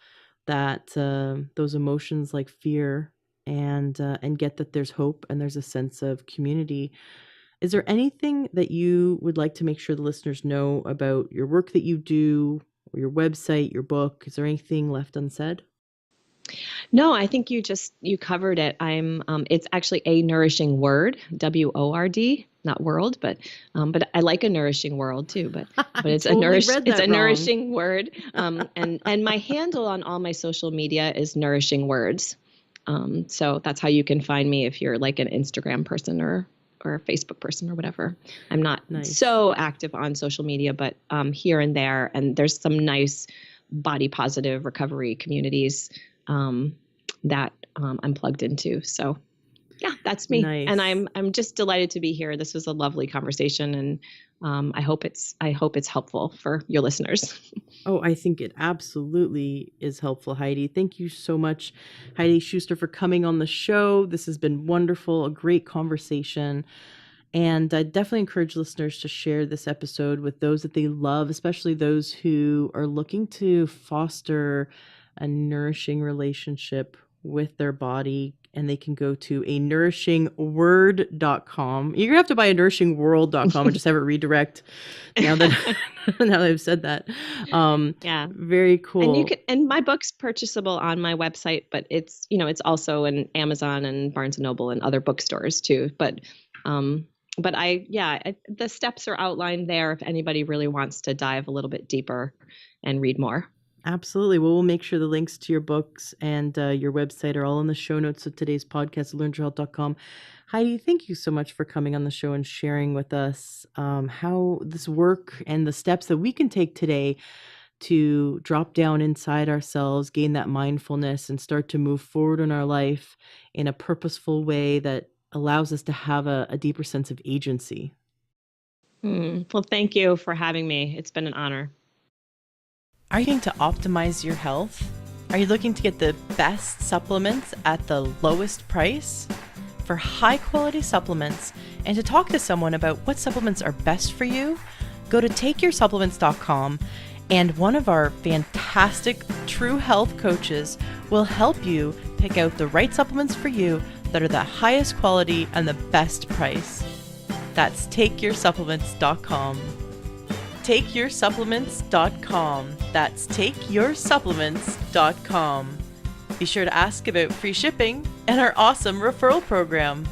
those emotions like fear, and get that there's hope and there's a sense of community. Is there anything that you would like to make sure the listeners know about your work that you do, or your website, your book? Is there anything left unsaid? No, I think you covered it. It's actually A Nourishing Word, WORD, not world, but I like A Nourishing World too, but it's a nourishing word. And my handle on all my social media is Nourishing Words. So that's how you can find me if you're like an Instagram person or a Facebook person or whatever. I'm not so active on social media, but here and there, and there's some nice body positive recovery communities that I'm plugged into. So yeah, that's me. Nice. And I'm just delighted to be here. This was a lovely conversation, and I hope it's helpful for your listeners. Oh, I think it absolutely is helpful, Heidi. Thank you so much, Heidi Schauster, for coming on the show. This has been wonderful, a great conversation. And I definitely encourage listeners to share this episode with those that they love, especially those who are looking to foster a nourishing relationship with their body. And they can go to anourishingword.com. You're going to have to buy anourishingworld.com and just have it redirect now that I've said that. Yeah. Very cool. And my book's purchasable on my website, but it's also in Amazon and Barnes & Noble and other bookstores too. But the steps are outlined there if anybody really wants to dive a little bit deeper and read more. Absolutely. Well, we'll make sure the links to your books and your website are all in the show notes of today's podcast, learnyourhealth.com. Heidi, thank you so much for coming on the show and sharing with us how this work and the steps that we can take today to drop down inside ourselves, gain that mindfulness, and start to move forward in our life in a purposeful way that allows us to have a deeper sense of agency. Well, thank you for having me. It's been an honor. Are you looking to optimize your health? Are you looking to get the best supplements at the lowest price? For high quality supplements and to talk to someone about what supplements are best for you, go to takeyoursupplements.com, and one of our fantastic True Health coaches will help you pick out the right supplements for you that are the highest quality and the best price. That's takeyoursupplements.com. takeyoursupplements.com. That's takeyoursupplements.com. Be sure to ask about free shipping and our awesome referral program.